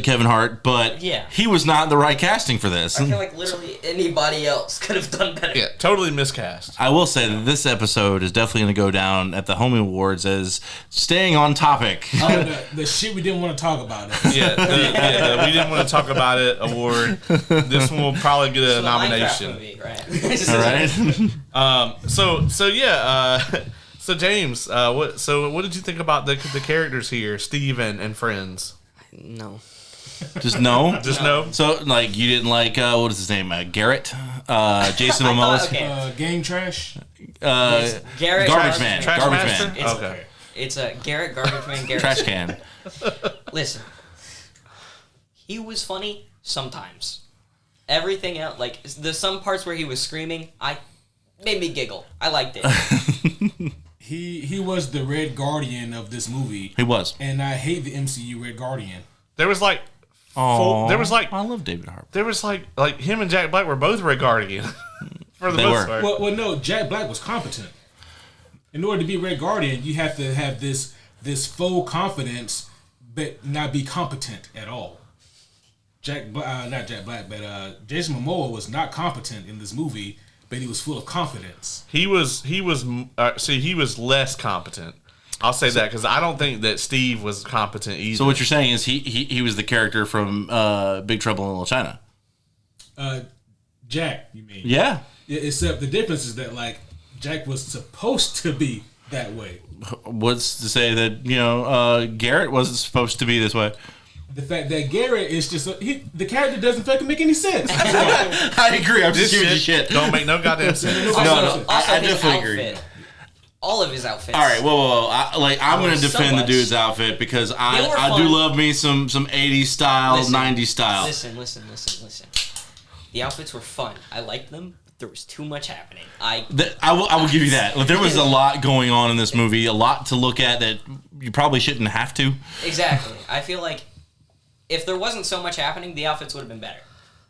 Kevin Hart, but he was not the right casting for this. I feel like literally anybody else could have done better. Yeah, totally miscast. I will say that this episode is definitely going to go down at the Homie Awards as staying on topic. Oh, the shit we didn't want to talk about. Yeah, we didn't want to talk about it award. This one will probably get a nomination. Movie, right? All right. So James, what did you think about the characters here, Steve and friends? No. Just no? Just no? So, like, you didn't like, what is his name? Garrett? Jason Momoa? Game Trash? Garrett Garbage Man. Trash Garbage Master? Man. It's, Okay. It's a Garrett, Garbage Man, Garrett. Trash can. Listen. He was funny sometimes. Everything else, like, there's some parts where he was screaming, made me giggle. I liked it. He was the Red Guardian of this movie. He was. And I hate the MCU Red Guardian. There was like I I love David Harbour. there was like him and Jack Black were both Red Guardian for the They most were. part. Well, no, Jack Black was competent. In order to be Red Guardian, you have to have this full confidence, but not be competent at all. Not Jack Black, but Jason Momoa was not competent in this movie, but he was full of confidence. He was less competent. I'll say that because I don't think that Steve was competent either. So what you're saying is he was the character from Big Trouble in Little China. Jack, you mean? Yeah. Except the difference is that like Jack was supposed to be that way. What's to say that Garrett wasn't supposed to be this way? The fact that Garrett is just the character doesn't fucking make any sense. I agree. I'm just this giving you shit. don't make no goddamn sense. No, Also, I his definitely outfit. agree. All of his outfits. All right, whoa. I'm going to so defend the much. dude's outfit because I fun. do love me some 80s style, Listen, 90s style. Listen. The outfits were fun. I liked them, but there was too much happening. I will give you that. There was a lot going on in this movie, a lot to look at that you probably shouldn't have to. Exactly. I feel like if there wasn't so much happening, the outfits would have been better.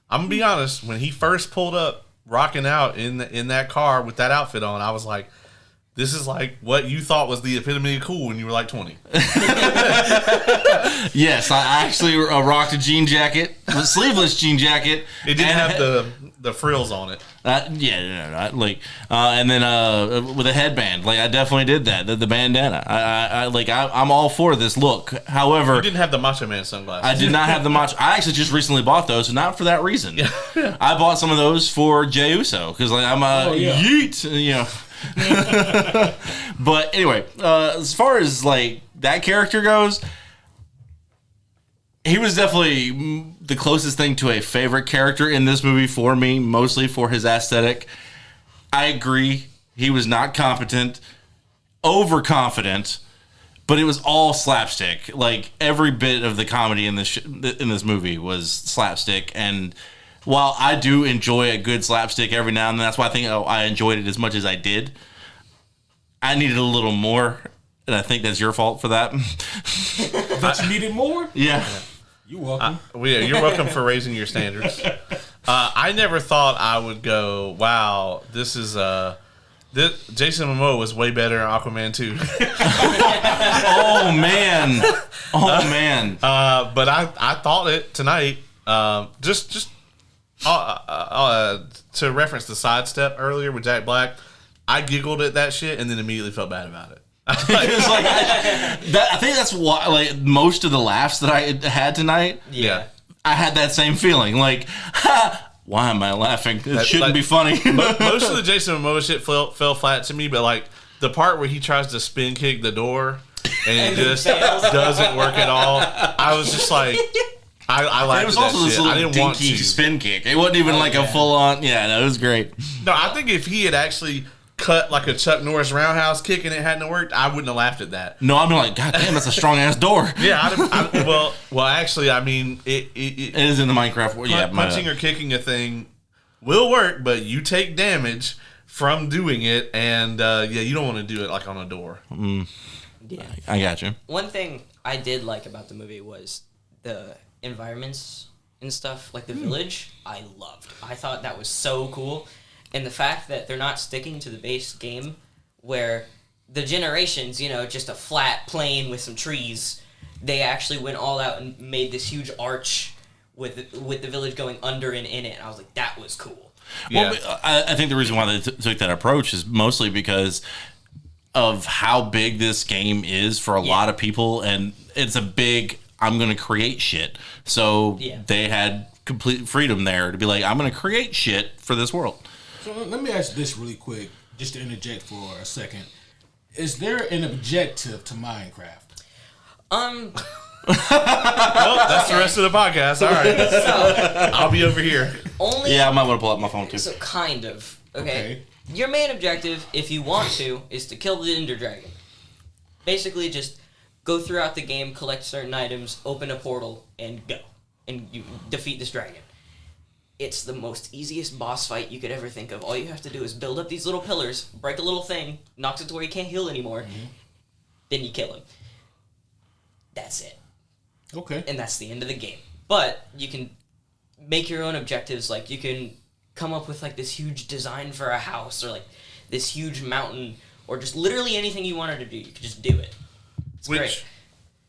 I'm gonna be honest. When he first pulled up, rocking out in that car with that outfit on, I was like, "This is like what you thought was the epitome of cool when you were like 20." Yes, I actually rocked a jean jacket, a sleeveless jean jacket. It didn't have the frills on it. And then with a headband, like I definitely did that. The bandana. I'm all for this look. However, You didn't have the Macho Man sunglasses. I did not have the macho. I actually just recently bought those, not for that reason. I bought some of those for Jey Uso because I'm a yeet, But anyway, as far as like that character goes, he was definitely the closest thing to a favorite character in this movie for me, mostly for his aesthetic. I agree. He was not competent, overconfident, but it was all slapstick. Like every bit of the comedy in this movie was slapstick. And while I do enjoy a good slapstick every now and then, that's why I think I enjoyed it as much as I did. I needed a little more, and I think that's your fault for that. But you needed more? Yeah. You're welcome. You're welcome for raising your standards. I never thought I would go, wow, this is Jason Momoa was way better in Aquaman 2. Oh man. But I thought it tonight. Just to reference the sidestep earlier with Jack Black, I giggled at that shit and then immediately felt bad about it. It's like I think that's why, like, most of the laughs that I had tonight. Yeah. I had that same feeling. Like, why am I laughing? It shouldn't be funny. Most of the Jason Momoa shit fell flat to me, but like the part where he tries to spin kick the door and it just doesn't work at all. I was just like, I laughed. It was at also that this shit. little I didn't want dinky to spin kick. It wasn't even like a full on. Yeah, no, it was great. No, I think if he had actually cut like a Chuck Norris roundhouse kick and it hadn't worked, I wouldn't have laughed at that. No, I'd be like, God damn, that's a strong ass door. Yeah, well, actually, I mean, it is in the Minecraft world. Yeah, punching or kicking a thing will work, but you take damage from doing it, and you don't want to do it like on a door. Yeah, I got you. One thing I did like about the movie was the environments and stuff, like the village. I loved. I thought that was so cool. And the fact that they're not sticking to the base game where the Generations, just a flat plain with some trees, they actually went all out and made this huge arch with the village going under and in it. And I was like, that was cool. Well, I think the reason why they took that approach is mostly because of how big this game is for a lot of people, and it's a big, I'm going to create shit. So they had complete freedom there to be like, I'm going to create shit for this world. So let me ask this really quick, just to interject for a second. Is there an objective to Minecraft? Well, that's the rest of the podcast. All right. So, I'll be over here. I might want to pull out my phone too. So kind of. Okay. Your main objective, if you want to, is to kill the Ender Dragon. Basically, just go throughout the game, collect certain items, open a portal, and go. And you defeat this dragon. It's the most easiest boss fight you could ever think of. All you have to do is build up these little pillars, break a little thing, knocks it to where you can't heal anymore, then you kill him. That's it. Okay. And that's the end of the game. But you can make your own objectives. Like, you can come up with, like, this huge design for a house, or, like, this huge mountain, or just literally anything you wanted to do. You can just do it. It's great.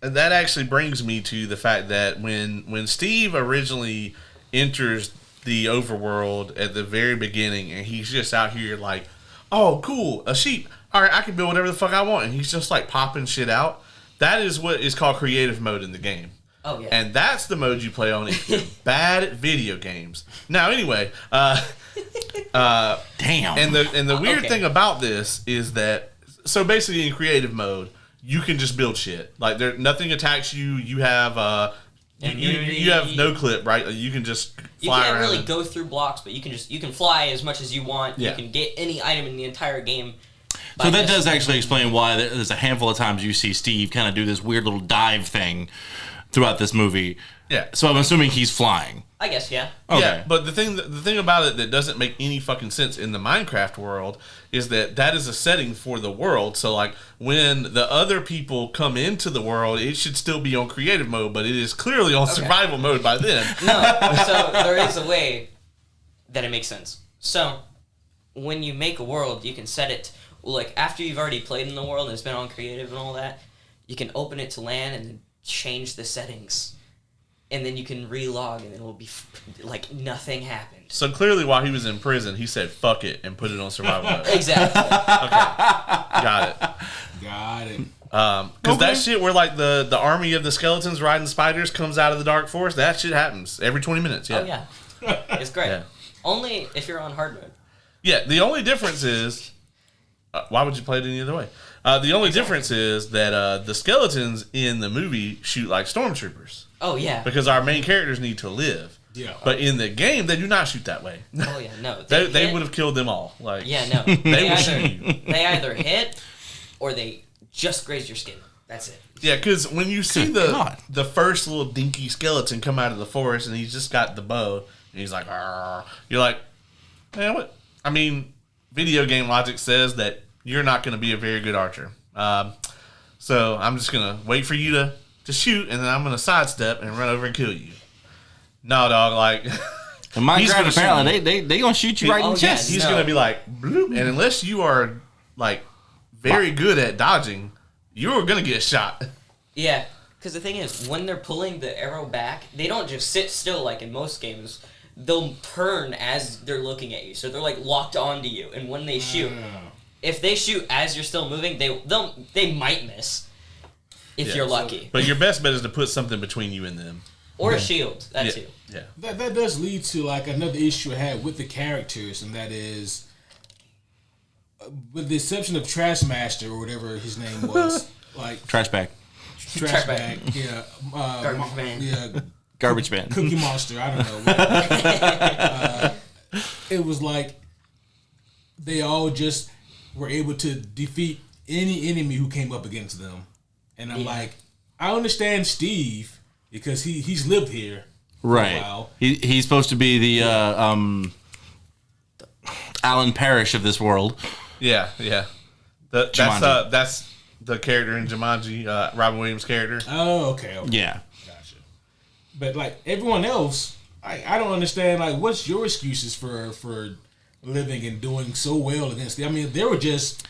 And that actually brings me to the fact that when Steve originally enters the overworld at the very beginning, and he's just out here like, oh, cool, a sheep. All right, I can build whatever the fuck I want. And he's just, like, popping shit out. That is what is called creative mode in the game. Oh, yeah. And that's the mode you play on if you're bad at video games. Now, anyway, damn. And the weird thing about this is that, so basically in creative mode, you can just build shit. Like, nothing attacks you. You have you have no clip, right? You can just fly you can't around. really go through blocks, but you can fly as much as you want. Yeah. You can get any item in the entire game. So that does actually explain why there's a handful of times you see Steve kind of do this weird little dive thing throughout this movie. Yeah. So I'm assuming he's flying. I guess, yeah. Okay. Yeah, but the thing about it that doesn't make any fucking sense in the Minecraft world is that is a setting for the world. So, like, when the other people come into the world, it should still be on creative mode, but it is clearly on survival mode by then. No, so there is a way that it makes sense. So, when you make a world, you can set it, like, after you've already played in the world and it's been on creative and all that, you can open it to land and then change the settings. And then you can relog, and it will be like nothing happened. So clearly, while he was in prison, he said "fuck it" and put it on survival mode. Exactly. Okay, Got it. Because that shit where like the army of the skeletons riding spiders comes out of the dark forest, that shit happens every 20 minutes. Yeah. Oh yeah, it's great. Yeah. Only if you're on hard mode. Yeah. The only difference is, why would you play it any other way? The only difference is that the skeletons in the movie shoot like stormtroopers. Oh yeah. Because our main characters need to live. Yeah. But in the game, they do not shoot that way. Oh yeah, no. They would have killed them all. Like, yeah, no. They will shoot you. They either hit or they just graze your skin. That's it. Yeah, because when you see the first little dinky skeleton come out of the forest and he's just got the bow and he's like, "Arr," you're like, man, what? I mean, video game logic says that you're not going to be a very good archer. So I'm just going to wait for you to shoot, and then I'm going to sidestep and run over and kill you. No, dog, like... In Minecraft, apparently, they going to shoot you right in the chest. He's going to be like, bloop, and unless you are, like, very good at dodging, you're going to get shot. Yeah, because the thing is, when they're pulling the arrow back, they don't just sit still like in most games. They'll turn as they're looking at you, so they're, like, locked onto you, and when they shoot... If they shoot as you're still moving, they might miss if you're lucky. But your best bet is to put something between you and them. Or a shield, that too. Yeah. That does lead to like another issue I had with the characters, and that is, with the exception of Trash Master or whatever his name was, like Trash bag. Trash bag, yeah, Garbage man. yeah, Garbage man. Cookie Monster, I don't know. It was like they all just were able to defeat any enemy who came up against them. And I'm like, I understand Steve because he's lived here for a while. He's supposed to be the Alan Parrish of this world. Yeah. That's the character in Jumanji, Robin Williams' character. Oh, okay. Yeah. Gotcha. But like everyone else, I don't understand, like, what's your excuses for living and doing so well against them? I mean, they were just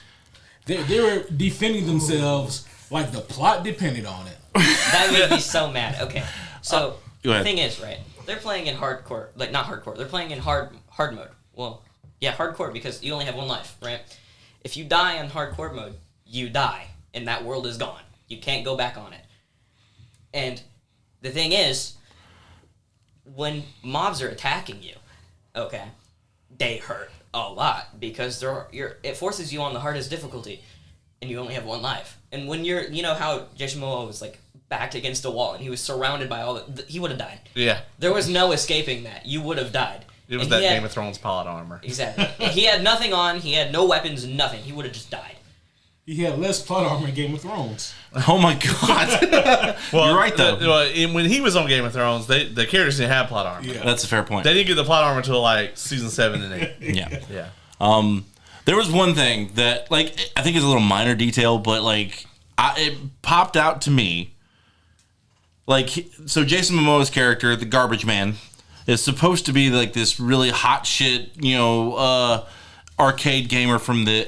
They were defending themselves like the plot depended on it. That made me so mad. Okay, so Go ahead. the thing is, right? They're playing in hardcore, like not hardcore. They're playing in hard mode. Well, yeah, hardcore because you only have one life, right? If you die on hardcore mode, you die, and that world is gone. You can't go back on it. And the thing is, when mobs are attacking you, okay, they hurt a lot because it forces you on the hardest difficulty, and you only have one life. And when you know how Jason Momoa was like backed against a wall and he was surrounded by he would have died. Yeah. There was no escaping that. You would have died. It was that Game of Thrones plot armor. Exactly. He had nothing on. He had no weapons, nothing. He would have just died. He had less plot armor in Game of Thrones. Oh my god. Well, You're right though. When he was on Game of Thrones, the characters didn't have plot armor. Yeah. That's a fair point. They didn't get the plot armor until like season 7 and 8. Yeah. Yeah. There was one thing that, like, I think is a little minor detail, but like, it popped out to me. Like, so Jason Momoa's character, the Garbage Man, is supposed to be like this really hot shit, arcade gamer from the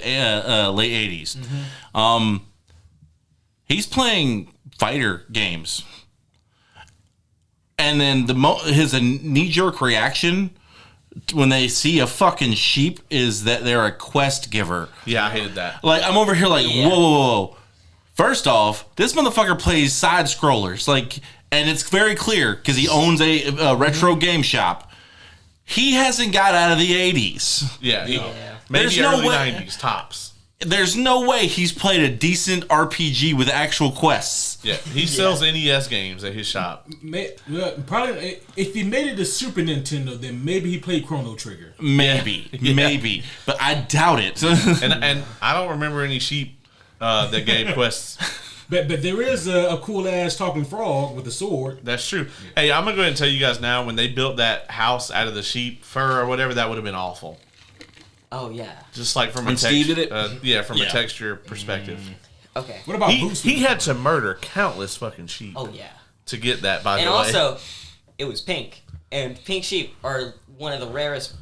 late 80s. Mm-hmm. He's playing fighter games, and then his knee-jerk reaction when they see a fucking sheep is that they're a quest giver. Yeah, I hated that. Like, I'm over here like, whoa. First off, this motherfucker plays side scrollers, like, and it's very clear because he owns a retro game shop. He hasn't got out of the 80s. Yeah. Maybe There's no early way- 90s tops. There's no way he's played a decent RPG with actual quests. Yeah, he sells NES games at his shop. Probably if he made it to Super Nintendo, then maybe he played Chrono Trigger. Maybe, but I doubt it. And I don't remember any sheep that gave quests. But there is a cool ass talking frog with a sword. That's true. Hey, I'm gonna go ahead and tell you guys now. When they built that house out of the sheep fur or whatever, that would have been awful. Oh yeah. Just like from When Steve did it? a texture perspective. Okay. What about He Boost? had to murder countless fucking sheep Oh yeah. to get that. By And the way, also, it was pink, and pink sheep are one of the rarest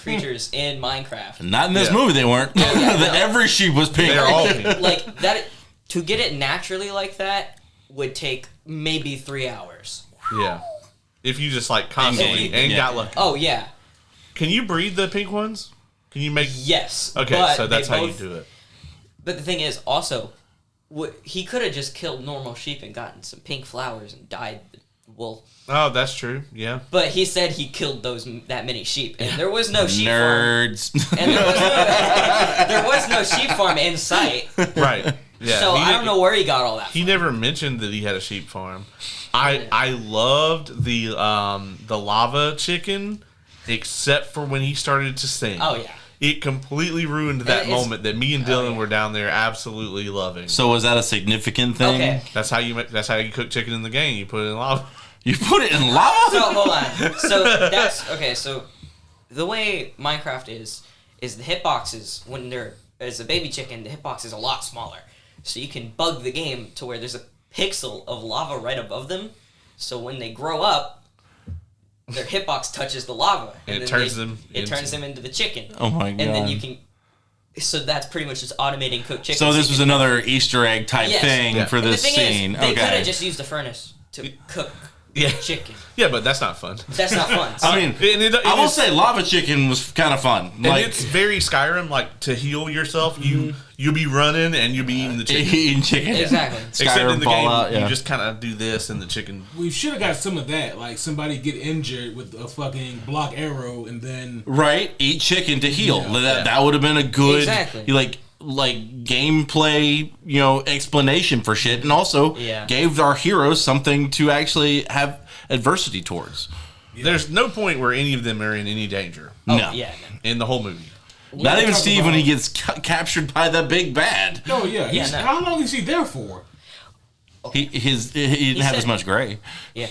creatures in Minecraft. Not in this Yeah. movie, they weren't. yeah, no. Every sheep was pink. they're all pink. Like that, to get it naturally like that would take maybe 3 hours. Yeah, if you just like constantly and got lucky. Oh yeah. Can you breed the pink ones? Can you make? Yes. Okay, but so that's they how you both- do it. But the thing is, also, he could have just killed normal sheep and gotten some pink flowers and dyed the wool. Oh, that's true. Yeah. But he said he killed that many sheep, and there was no sheep farm. Nerds. And there was no sheep farm in sight. Right. Yeah. So he I don't know where he got all that He from. never mentioned that he had a sheep farm. I loved the lava chicken, except for when he started to sing. Oh yeah. It completely ruined that It's- moment that me and Dylan yeah. were down there absolutely loving. So was that a significant thing? Okay. That's how you cook chicken in the game. You put it in lava. You put it in lava? So hold on. So that's okay. So the way Minecraft is the hitboxes when they're as a baby chicken, the hitbox is a lot smaller. So you can bug the game to where there's a pixel of lava right above them. So when they grow up, their hitbox touches the lava, And it then turns them into the chicken. Oh my god. And then you can. So that's pretty much just automating cooked chicken. So this you was can- another Easter egg type Yes. thing Yeah. for And this the thing scene. is, they could Okay. have just used a furnace to cook Yeah. chicken. Yeah, but that's not fun. That's not fun. I mean, And it I will is- say lava chicken was kind of fun. And Like it's very Skyrim. Like to heal yourself, you'll be running and you'll be eating the chicken. eating chicken. Exactly. Except Skyrim in the Fallout, game, yeah. you just kind of do this, and the chicken. We should have got some of that, like somebody get injured with a fucking block arrow, and then Right, eat chicken to heal. Yeah. That would have been a good Exactly. like gameplay, explanation for shit, and also Yeah. gave our heroes something to actually have adversity towards. There's no point where any of them are in any danger Oh, No, yeah. in the whole movie. not We even talk Steve when about- he gets captured by the big bad. oh yeah, Yeah, no. how long is he there for? He didn't have said- as much gray. Yeah.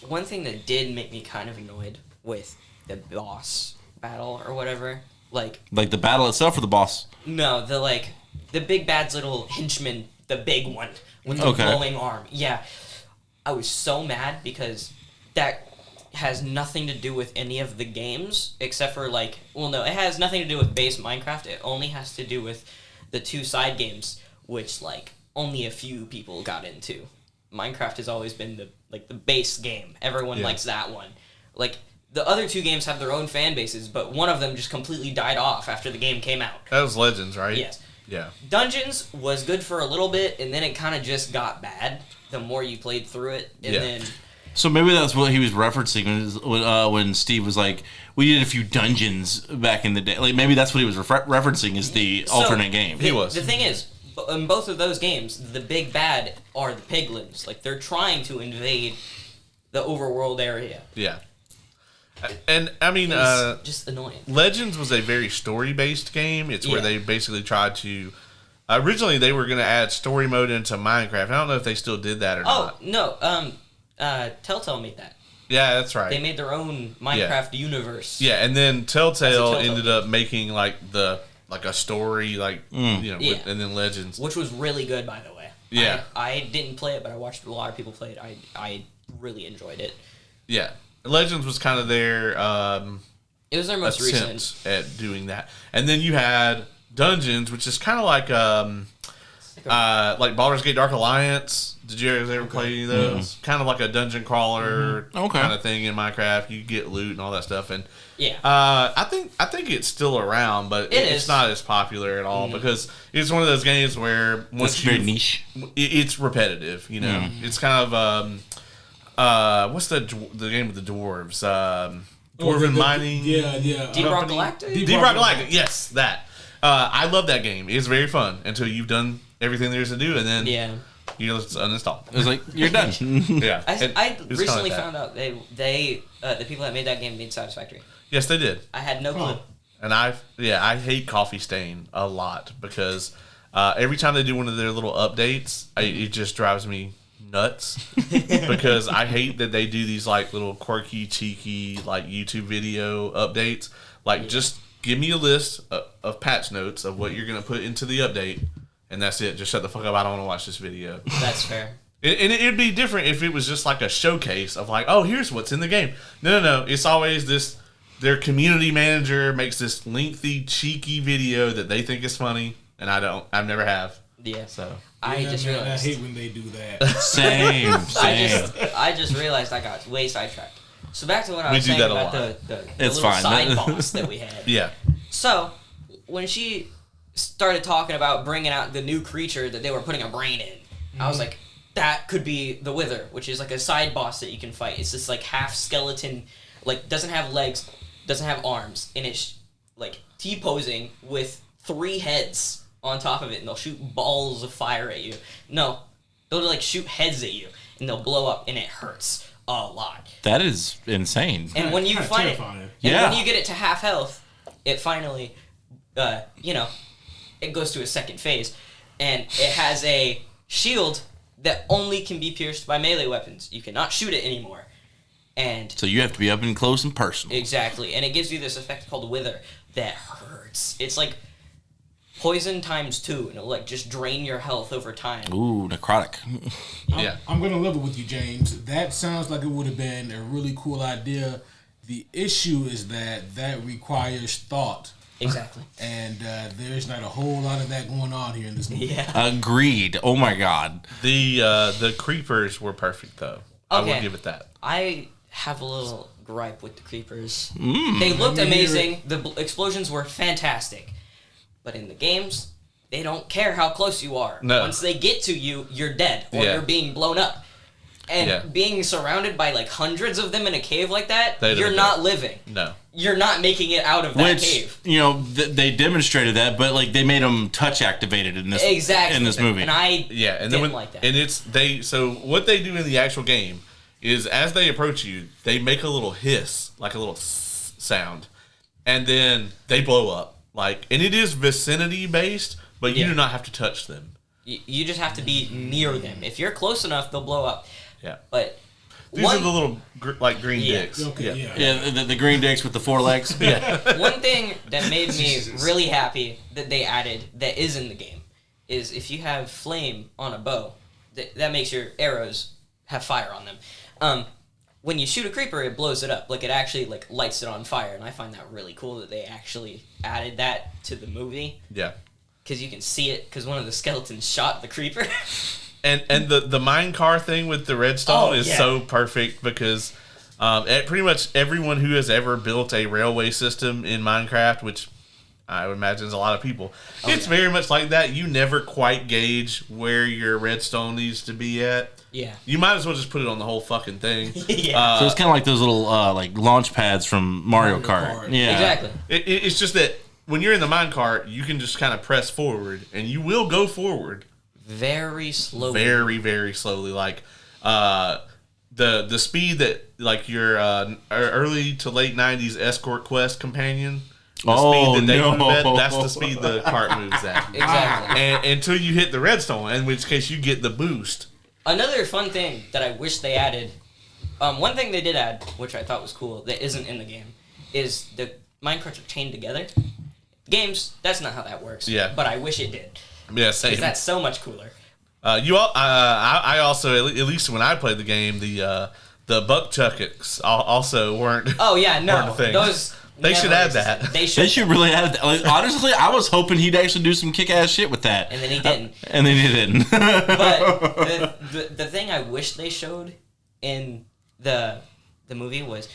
One thing that did make me kind of annoyed with the boss battle or whatever, like Like the battle itself or the boss. no, the big bad's little henchman, the big one with the Okay. glowing arm. Yeah. I was so mad because that has nothing to do with any of the games except for it has nothing to do with base Minecraft. It only has to do with the two side games, which like only a few people got into. Minecraft has always been the base game. Everyone likes that one. Like the other two games have their own fan bases, but one of them just completely died off after the game came out. That was Legends, right? Yes. Yeah. Dungeons was good for a little bit, and then it kind of just got bad the more you played through it. And then... So maybe that's what he was referencing when Steve was like, we did a few dungeons back in the day. Like maybe that's what he was referencing is the alternate game. He was. The thing is, in both of those games, the big bad are the piglins. Like, they're trying to invade the overworld area. Yeah. And, I mean... It's just annoying. Legends was a very story-based game. It's where they basically tried to... originally, they were going to add story mode into Minecraft. I don't know if they still did that or not. Oh, no. Telltale made that. Yeah, that's right. They made their own Minecraft universe. Yeah, and then Telltale ended up making, like, a story, like, and then Legends. Which was really good, by the way. Yeah. I didn't play it, but I watched a lot of people play it. I really enjoyed it. Yeah. Legends was kind of their it was their most attempt recent at doing that. And then you had Dungeons, which is kind of like Baldur's Gate Dark Alliance. Did you guys ever play any of those? Kind of like a dungeon crawler kind of thing in Minecraft. You get loot and all that stuff. And I think it's still around, but it's not as popular at all because it's one of those games where once it's very niche. It's repetitive. You know, it's kind of what's the game with the dwarves? Dwarven mining. Yeah. Deep Rock Galactic? Deep Rock Galactic. Yes, that. I love that game. It's very fun until you've done everything there is to do, and then you just uninstall. It's like you're done. Yeah. I recently found out they the people that made that game made Satisfactory. Yes, they did. I had no clue. And I hate Coffee Stain a lot because every time they do one of their little updates, it just drives me nuts because I hate that they do these like little quirky, cheeky like YouTube video updates. Like just give me a list of patch notes of what you're gonna put into the update, and that's it. Just shut the fuck up. I don't want to watch this video. That's fair. And it'd be different if it was just like a showcase of like, oh, here's what's in the game. No. It's always this. Their community manager makes this lengthy, cheeky video that they think is funny, and I don't. I never have. Yeah. So I just realized. I hate when they do that. Same. I just realized I got way sidetracked. So back to what I was saying about the little side boss that we had. Yeah. So when she started talking about bringing out the new creature that they were putting a brain in, I was like, that could be the Wither, which is like a side boss that you can fight. It's this like half skeleton, like doesn't have legs, doesn't have arms, and it's like T-posing with 3 heads on top of it, and they'll shoot balls of fire at you. No, they'll like shoot heads at you, and they'll blow up, and it hurts a lot. That is insane. And when you find it, when you get it to half health, it finally, it goes to a second phase, and it has a shield that only can be pierced by melee weapons. You cannot shoot it anymore. And so you have to be up and close and personal. Exactly. And it gives you this effect called Wither that hurts. It's like poison times 2, and it'll like just drain your health over time. Ooh, necrotic. I'm going to level with you, James. That sounds like it would have been a really cool idea. The issue is that requires thought. Exactly. And there's not a whole lot of that going on here in this movie. Yeah. Agreed. Oh my god. The creepers were perfect though. Okay. I will give it that. I have a little gripe with the creepers. They looked amazing. The explosions were fantastic. But in the games, they don't care how close you are. No. Once they get to you, you're dead or you're being blown up. And being surrounded by like hundreds of them in a cave like that, you're not living. No. You're not making it out of that cave. You know, they demonstrated that, but like they made them touch activated in this in this movie. And I didn't like that. And so what they do in the actual game is as they approach you, they make a little hiss, like a little sound, and then they blow up. Like, and it is vicinity based, but you do not have to touch them. You just have to be near them. If you're close enough, they'll blow up. Yeah. But these are the little green dicks. Okay, the green dicks with the 4 legs. Yeah. One thing that made me really happy that they added that is in the game is if you have flame on a bow, that makes your arrows have fire on them. When you shoot a creeper, it blows it up. Like, it actually like lights it on fire, and I find that really cool that they actually added that to the movie. Yeah. because you can see it because one of the skeletons shot the creeper. And the mine car thing with the redstone is yeah. so perfect because pretty much everyone who has ever built a railway system in Minecraft, which I would imagine is a lot of people, it's very much like that. You never quite gauge where your redstone needs to be at. Yeah. You might as well just put it on the whole fucking thing. Yeah. So it's kind of like those little like launch pads from Mario Kart. Yeah, Exactly. It's just that when you're in the mine cart, you can just kind of press forward, and you will go forward Very slowly. very, very slowly. Like the speed that like your early to late '90s escort quest companion. The speed that they move at, that's the speed the cart moves at. Exactly. And until you hit the redstone, in which case you get the boost. Another fun thing that I wish they added, one thing they did add, which I thought was cool, that isn't in the game, is the minecarts are chained together. Games, that's not how that works. Yeah. But I wish it did. Yeah, same. Because that's so much cooler. I also, at least when I played the game, the buck chuckets also weren't. Oh yeah, no, weren't a thing. those. They should add that. They should. They should really add that. Like, honestly, I was hoping he'd actually do some kick-ass shit with that. And then he didn't. And then he didn't. But the thing I wish they showed in the movie was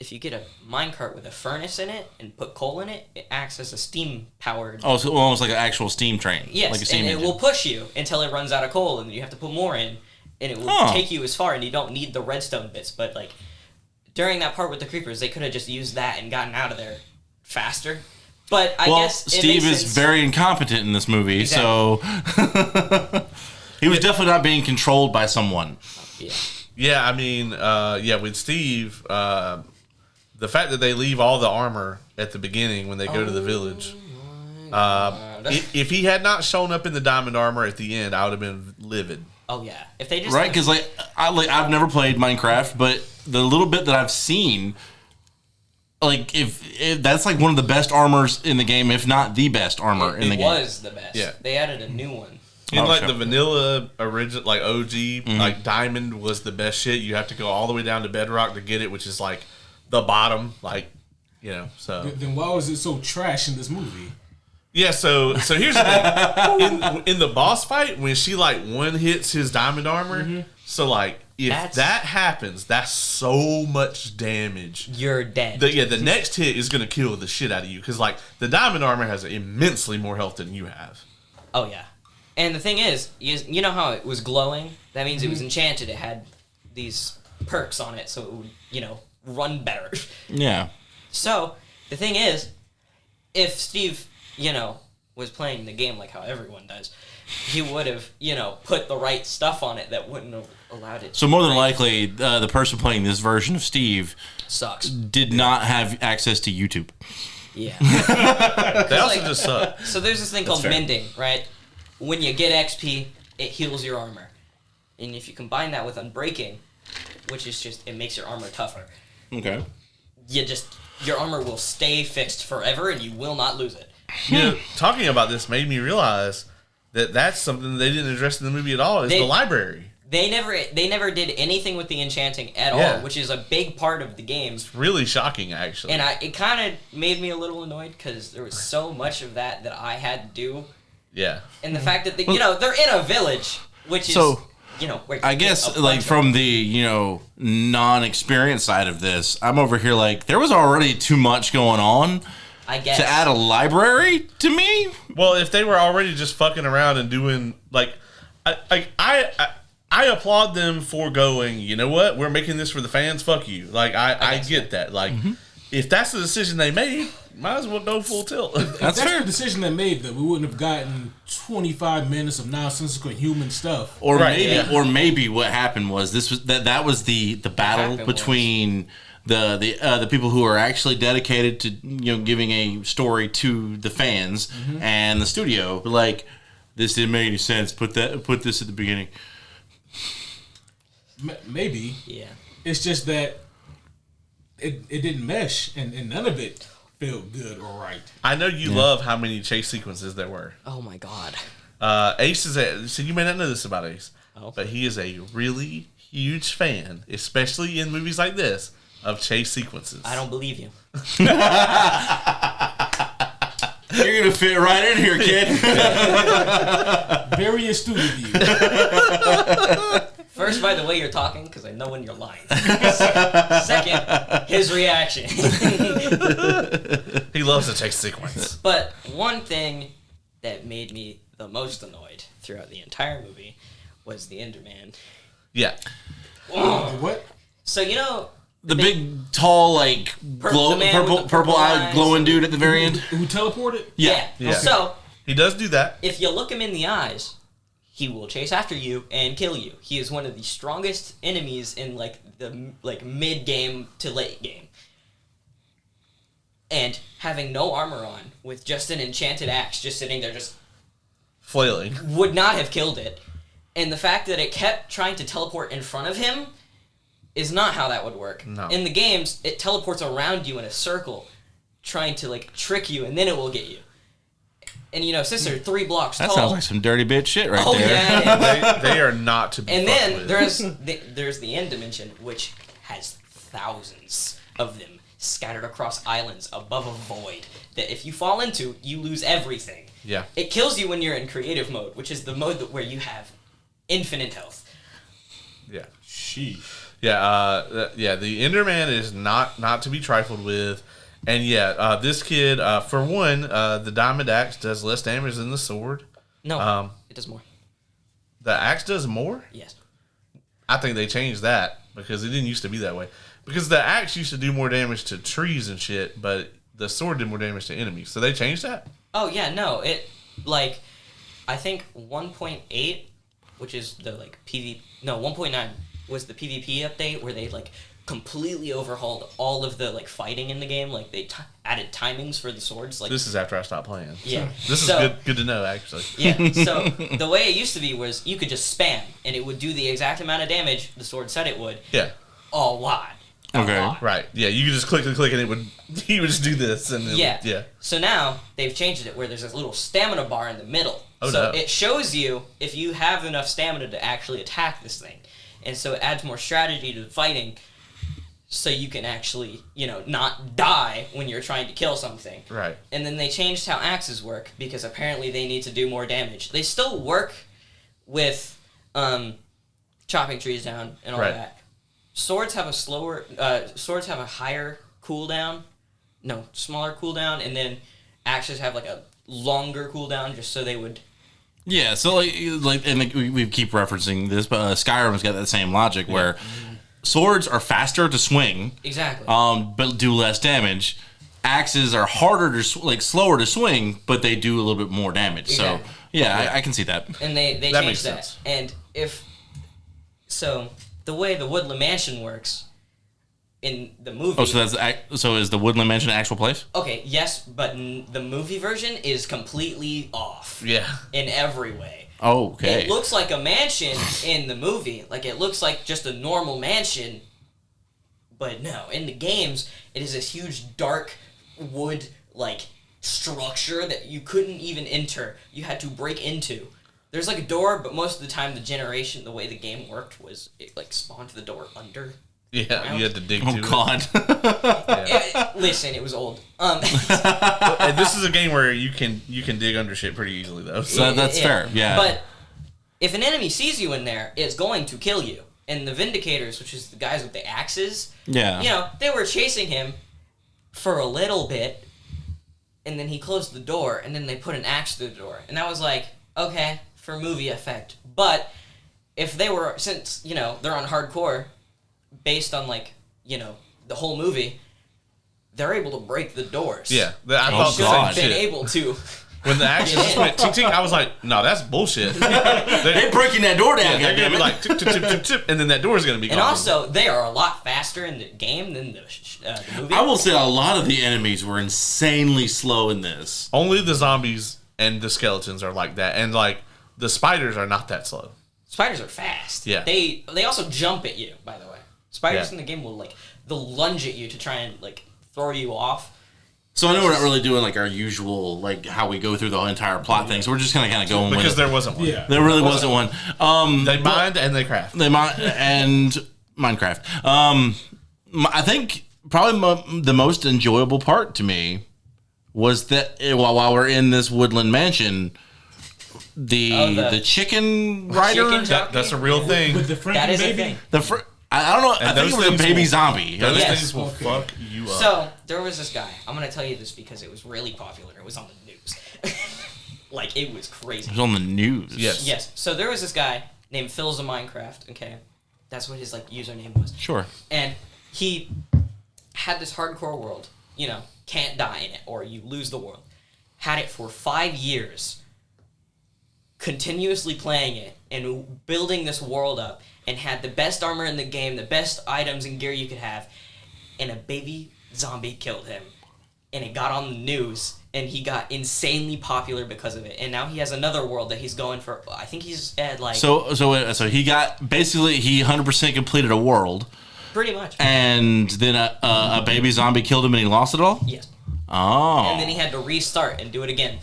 if you get a minecart with a furnace in it and put coal in it, it acts as a steam-powered... Oh, so almost like an actual steam train. Yes, like a steam and engine. it will push you until it runs out of coal, and you have to put more in, and it will take you as far, and you don't need the redstone bits. But, like, during that part with the creepers, they could have just used that and gotten out of there faster. But I guess Steve is very incompetent in this movie, exactly. So he was definitely not being controlled by someone. Yeah. Yeah, I mean, with Steve, the fact that they leave all the armor at the beginning when they go to the village. If he had not shown up in the diamond armor at the end, I would have been livid. Oh yeah, if they just right, because I've never played Minecraft, but the little bit that I've seen, like if that's like one of the best armors in the game, if not the best armor in the game. It was the best. Yeah, they added a new one. In the vanilla original, like OG, like diamond was the best shit. You have to go all the way down to bedrock to get it, which is like the bottom, like So then why was it so trash in this movie? Yeah, so here's the thing. In the boss fight, when she like one hits his diamond armor, so like if that happens, that's so much damage. You're dead. The next hit is gonna kill the shit out of you because like the diamond armor has immensely more health than you have. Oh yeah, and the thing is, you know how it was glowing? That means it was enchanted. It had these perks on it, so it would run better. Yeah. So the thing is, if Steve was playing the game like how everyone does, he would have, put the right stuff on it that wouldn't have allowed it. So more than likely, the person playing this version of Steve sucks. Did not have access to YouTube. Yeah. They also just suck. So there's this thing called mending, right? When you get XP, it heals your armor. And if you combine that with unbreaking, which is just, it makes your armor tougher. Okay. Your armor will stay fixed forever and you will not lose it. Talking about this made me realize that that's something they didn't address in the movie at all. Is the library. They never did anything with the enchanting at all, which is a big part of the game. It's really shocking, actually. And it kind of made me a little annoyed because there was so much of that I had to do. Yeah. And the fact that they're in a village, which is where I guess like from the non-experienced side of this, I'm over here like there was already too much going on. I guess to add a library to me. Well, if they were already just fucking around and doing like, I applaud them for going. You know what? We're making this for the fans. Fuck you. Like I get that. Like if that's the decision they made, might as well go full tilt. That's fair. The decision they made that we wouldn't have gotten 25 minutes of nonsensical human stuff. Or maybe what happened was that was the battle between. The people who are actually dedicated to giving a story to the fans and the studio, like this didn't make any sense. Put this at the beginning. Maybe. Yeah. It's just that it didn't mesh and none of it felt good or right. I know you love how many chase sequences there were. Oh my god. Ace so you may not know this about Ace, but he is a really huge fan, especially in movies like this, of chase sequences. I don't believe you. You're gonna fit right in here, kid. Very astute of you. First, by the way you're talking, because I know when you're lying. Second, his reaction. He loves to take sequence. But one thing that made me the most annoyed throughout the entire movie was the Enderman. Yeah. What? So, you know... The big, tall, like, purple eyed, glowing dude at the very end? Who teleported? Yeah. So... He does do that. If you look him in the eyes, he will chase after you and kill you. He is one of the strongest enemies in, like, the mid-game to late game. And having no armor on, with just an enchanted axe just sitting there just... Flailing. Would not have killed it. And the fact that it kept trying to teleport in front of him is not how that would work. No. In the games, it teleports around you in a circle, trying to, like, trick you, and then it will get you. And, you know, since they're 3 blocks tall... That sounds like some dirty bitch shit right there. Yeah. They are not to be And fucked then with. there's the end dimension, which has thousands of them scattered across islands above a void that if you fall into, you lose everything. Yeah. It kills you when you're in creative mode, which is the mode where you have infinite health. Yeah. Sheesh. Yeah, the Enderman is not to be trifled with. And yeah, this kid, for one, the diamond axe does less damage than the sword. No, it does more. The axe does more? Yes. I think they changed that because it didn't used to be that way. Because the axe used to do more damage to trees and shit, but the sword did more damage to enemies. So they changed that? Oh, yeah, no. It, like, I think 1.8, which is the, like, 1.9 was the PvP update where they, like, completely overhauled all of the, like, fighting in the game. Like, they added timings for the swords. Like, This is after I stopped playing. Yeah. This is good to know, actually. Yeah, so the way it used to be was you could just spam, and it would do the exact amount of damage the sword said it would. Yeah. A lot. Okay. Right. Yeah, you could just click and he would just do this. And Yeah. So now they've changed it where there's this little stamina bar in the middle. Oh, so no. it shows you if you have enough stamina to actually attack this thing. And so it adds more strategy to the fighting so you can actually, you know, not die when you're trying to kill something. Right. And then they changed how axes work because apparently they need to do more damage. They still work with chopping trees down and all that. Swords have a higher cooldown. No, smaller cooldown, and then axes have like a longer cooldown just so they would... Yeah, so and we keep referencing this, but Skyrim's got that same logic where swords are faster to swing, Exactly. but do less damage. Axes are harder to slower to swing, but they do a little bit more damage. Exactly. So yeah, I can see that. And they That makes changed that. sense. And so the way the Woodland Mansion works in the movie... Oh, so is the Woodland Mansion an actual place? Okay, yes, but the movie version is completely off. Yeah. In every way. Oh, okay. It looks like a mansion in the movie. Like, it looks like just a normal mansion. But no, in the games, it is this huge, dark wood, like, structure that you couldn't even enter. You had to break into. There's, like, a door, but most of the time, the way the game worked was it, like, spawned the door under. Yeah, you had to dig Oh to God. Listen, it was old. it. And this is a game where you can dig under shit pretty easily, though. So That's fair, yeah. But if an enemy sees you in there, it's going to kill you. And the Vindicators, which is the guys with the axes, Yeah. you know, they were chasing him for a little bit, and then he closed the door, and then they put an axe through the door. And I was like, okay, for movie effect. But if they were, since, you know, they're on hardcore, based on, like, you know, the whole movie, they're able to break the doors. yeah, I Oh, thought Should the have same been shit. able to. When the action just went ting ting, I was like, no, that's bullshit. They're breaking that door down, They're gonna goddammit. be like tip tip tip tip tip, and then that door's gonna be gone. And also, they are a lot faster in the game than the movie. I will say a lot of the enemies were insanely slow in this. Only the zombies and the skeletons are like that, and like the spiders are not that slow. Spiders are fast. Yeah. They also jump at you, by the way. Spiders Yeah. in the game will, like, they'll lunge at you to try and, like, throw you off. So I know we're not really doing like our usual, like how we go through the whole entire plot thing. So we're just kind of going with Because it. there wasn't one. Yeah. There really wasn't one. They mine and they craft. And Minecraft. I think probably the most enjoyable part to me was that while we're in this woodland mansion, the chicken rider. chicken That's a real thing. With the Frankie That is a baby. thing. I don't know. I think it was a baby zombie. Those Yes. things will fuck you up. So there was this guy. I'm gonna tell you this because it was really popular. It was on the news. Like it was crazy. It was on the news. Yes. Yes. So there was this guy named Phil's a Minecraft. Okay, that's what his like username was. Sure. And he had this hardcore world. You know, can't die in it or you lose the world. Had it for 5 years. Continuously playing it and building this world up, and had the best armor in the game, the best items and gear you could have, and a baby zombie killed him, and it got on the news, and he got insanely popular because of it. And now he has another world that he's going for. I think he's at like So he got basically he 100% completed a world, pretty much. and then a baby zombie killed him, and he lost it all. Yes. Oh, And then he had to restart and do it again.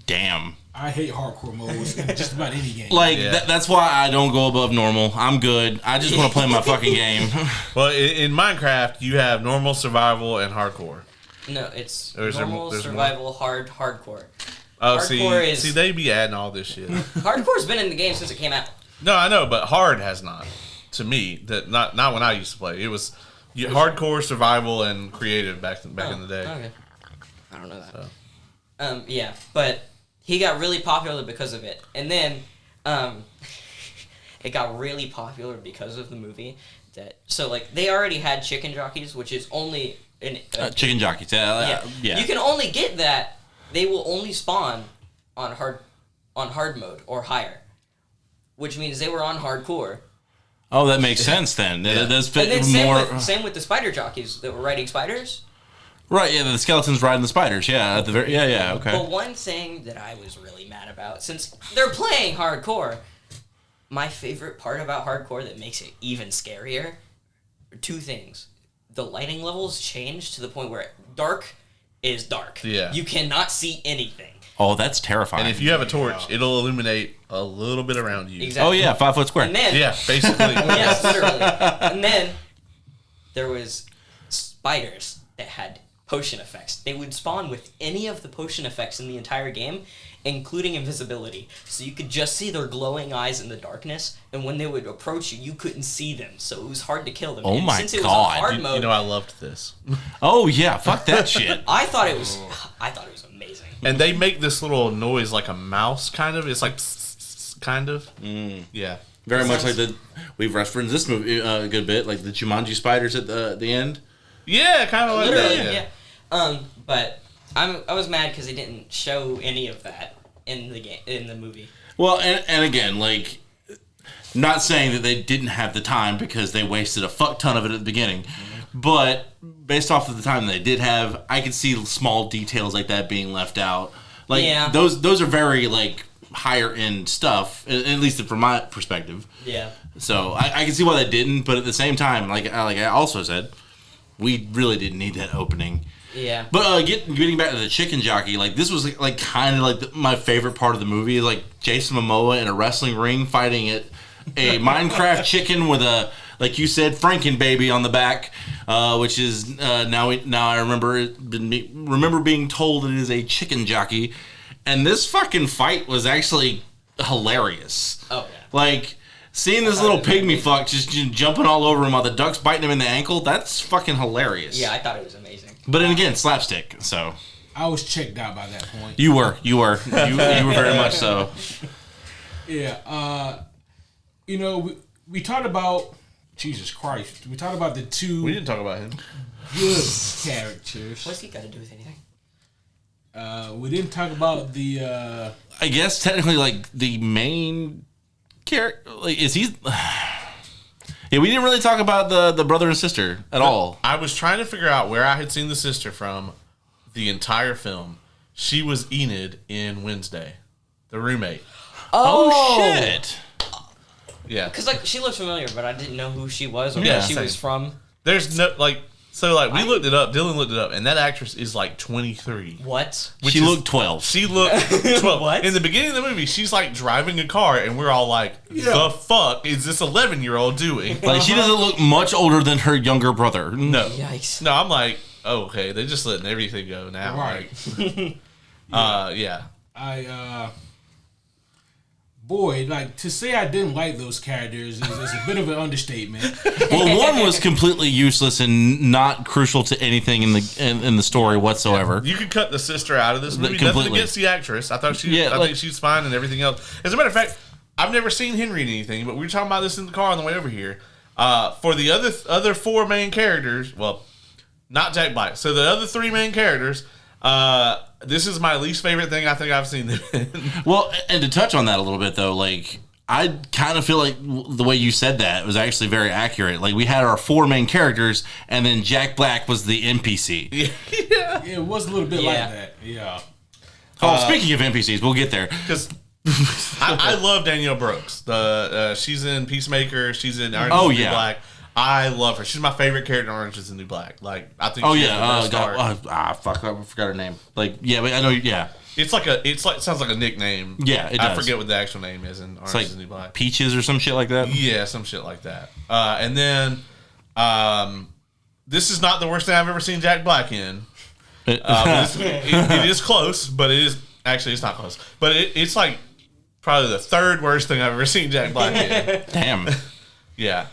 damn. I hate hardcore modes in just about any game. Like Yeah. that's why I don't go above normal. I'm good. I just want to play my fucking game. Well, in Minecraft, you have normal, survival, and hardcore. No, it's Or is there normal, more- there's survival, hardcore. Oh, Hardcore see, is- they be adding all this shit. Hardcore's been in the game since it came out. No, I know, but hard has not. To me, that not when I used to play. It was hardcore, survival, and creative back in the day. Okay. I don't know that. Yeah, but he got really popular because of it, and then it got really popular because of the movie. So like they already had chicken jockeys, which is only Chicken jockeys. Yeah. You can only get that. They will only spawn on hard mode or higher, which means they were on hardcore. Oh, that makes sense then. Yeah. That's And then more. same with the spider jockeys that were riding spiders. Right, yeah, the skeletons riding the spiders. Yeah, at the very, yeah, okay. But one thing that I was really mad about, since they're playing hardcore, my favorite part about hardcore that makes it even scarier are two things. The lighting levels change to the point where dark is dark. Yeah. You cannot see anything. Oh, that's terrifying. And if you have a torch, it'll illuminate a little bit around you. Exactly. Oh yeah, 5 foot square. And then, Yeah, basically. yes, literally. And then there was spiders that had potion effects. They would spawn with any of the potion effects in the entire game, including invisibility. So you could just see their glowing eyes in the darkness, and when they would approach you, you couldn't see them. So it was hard to kill them. Oh and my since it was God. on hard mode, You know, I loved this. Oh yeah, fuck that shit. I thought it was amazing. And they make this little noise like a mouse, kind of. It's like kind of. Yeah. Very much like we've referenced this movie a good bit, like the Jumanji spiders at the end. Yeah, kind of like Literally, that. yeah. But I was mad because they didn't show any of that in the game, in the movie. Well, and again, like, not saying that they didn't have the time because they wasted a fuck ton of it at the beginning, but based off of the time they did have, I could see small details like that being left out. Like, Yeah. those are very, like, higher end stuff, at least from my perspective. Yeah. So I can see why they didn't, but at the same time, like I also said, we really didn't need that opening. Yeah. But getting back to the chicken jockey, like this was like kind of like my favorite part of the movie, like Jason Momoa in a wrestling ring fighting a Minecraft chicken with a, like you said, Franken baby on the back, which is now I remember being told it is a chicken jockey, and this fucking fight was actually hilarious. Oh yeah. Like, seeing this little pygmy fuck just jumping all over him while the duck's biting him in the ankle, that's fucking hilarious. Yeah, I thought it was amazing. But then again, slapstick, so. I was checked out by that point. You were very much so. Yeah. We talked about, Jesus Christ, we talked about the two We didn't talk about him. good characters. What's he got to do with anything? We didn't talk about the I guess technically, like, the main character, like, is he... Yeah, we didn't really talk about the brother and sister at all. I was trying to figure out where I had seen the sister from the entire film. She was Enid in Wednesday, the roommate. Oh shit. Yeah. Because like she looked familiar, but I didn't know who she was or Yeah, where she same. was from. There's no, like, so, like, we looked it up. Dylan looked it up, and that actress is, like, 23. What? She looked 12. She looked 12. What? In the beginning of the movie, she's, like, driving a car, and we're all like, the fuck is this 11-year-old doing? Like, she doesn't look much older than her younger brother. No. Yikes. No, I'm like, oh, okay, they're just letting everything go now. Right. Yeah. Boy, like, to say I didn't like those characters is a bit of an understatement. Well, one was completely useless and not crucial to anything in the story whatsoever. You could cut the sister out of this movie. Completely. Nothing against the actress. I think she's fine and everything else. As a matter of fact, I've never seen Henry in anything, but we were talking about this in the car on the way over here. For the other four main characters, well, not Jack Black. So the other three main characters, this is my least favorite thing I think I've seen them in. Well, and to touch on that a little bit, though, like, I kind of feel like the way you said that was actually very accurate. Like, we had our four main characters, and then Jack Black was the NPC. Yeah. It was a little bit like that. Yeah. Oh, speaking of NPCs, we'll get there. Because I love Danielle Brooks. She's in Peacemaker. She's in Orange is the New Black. I love her. She's my favorite character in Orange is the New Black. Like, I think. She's the best star. Fuck! I forgot her name. Like, yeah, but I know. Yeah, it sounds like a nickname. Yeah, it does. I forget what the actual name is in Orange is the New Black. Peaches or some shit like that. Yeah, some shit like that. And then, this is not the worst thing I've ever seen Jack Black in. It is close, but it is actually it's not close. But it's like probably the third worst thing I've ever seen Jack Black in. Damn. Yeah.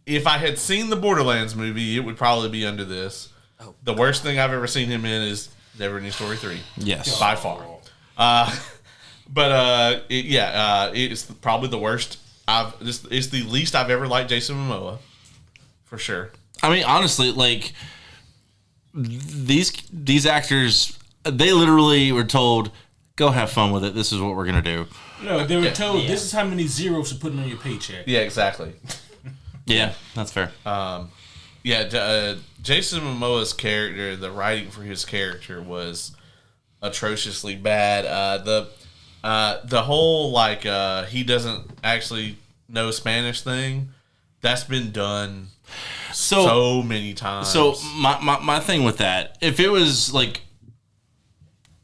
If I had seen the Borderlands movie, it would probably be under this. The worst thing I've ever seen him in is Never Ending Story 3. Yes. By far. It's probably the worst. It's the least I've ever liked Jason Momoa. For sure. I mean, honestly, like, these actors, they literally were told, go have fun with it. This is what we're going to do. No, they were told, this is how many zeros to put on your paycheck. Yeah, exactly. Yeah, that's fair. Jason Momoa's character, the writing for his character was atrociously bad. The whole, like, he doesn't actually know Spanish thing, that's been done so many times. So my thing with that, if it was like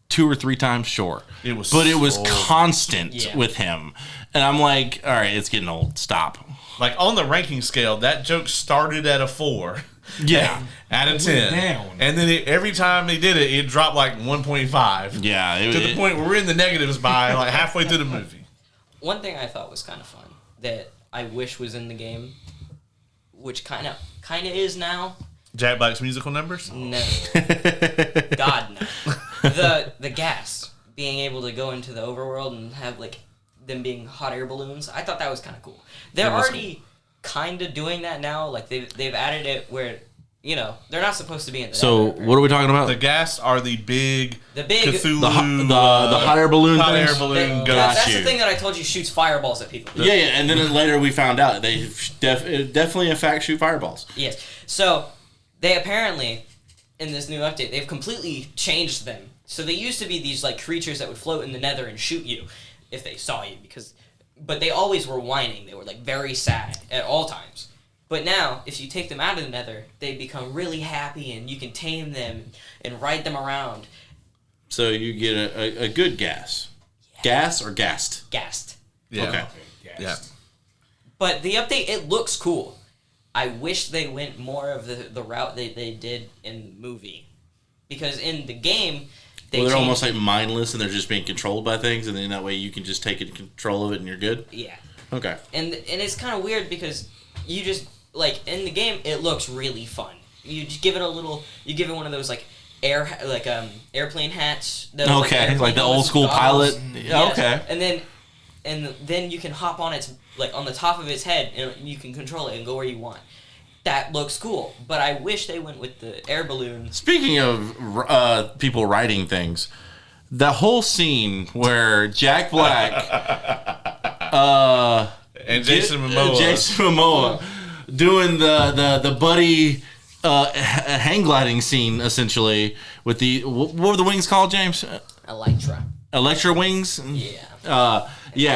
2 or 3 times, sure. It was constant with him. And I'm like, all right, it's getting old. Stop. Like, on the ranking scale, that joke started at a 4. Yeah. Out of 10. Down. And then every time they did it, it dropped like 1.5. Yeah. To the point where we're in the negatives by like halfway through the movie. One thing I thought was kind of fun that I wish was in the game, which kind of is now. Jack Black's musical numbers? No. God, no. The gas, being able to go into the overworld and have, like, them being hot air balloons. I thought that was kind of cool. They're already kind of doing that now. Like, they've added it where, you know, they're not supposed to be in the So, nether, right? what are we talking about? The gas are the big Cthulhu. The hot air balloon hot things? air balloon That's the thing that I told you shoots fireballs at people. Yeah, and then later we found out they definitely, in fact, shoot fireballs. Yes. So, they apparently, in this new update, they've completely changed them. So they used to be these, like, creatures that would float in the nether and shoot you if they saw you, but they always were whining. They were, like, very sad at all times. But now, if you take them out of the nether, they become really happy, and you can tame them and ride them around. So you get a good gas. Yeah. Gas or gassed? Gassed. Yeah. Okay. Yeah. But the update, it looks cool. I wish they went more of the route they did in the movie. Because in the game, they're almost like mindless and they're just being controlled by things, and then that way you can just take control of it and you're good? Yeah. Okay. And it's kind of weird because you just, like, in the game, it looks really fun. You just give it you give it one of those, like, airplane hats. Okay, like the old school pilot. Yes. Okay. And then you can hop on on the top of its head, and you can control it and go where you want. That looks cool, but I wish they went with the air balloon. Speaking of people writing things, the whole scene where Jack Black and Jason Momoa doing the buddy hang gliding scene, essentially, with what were the wings called, James? Electra wings? Yeah.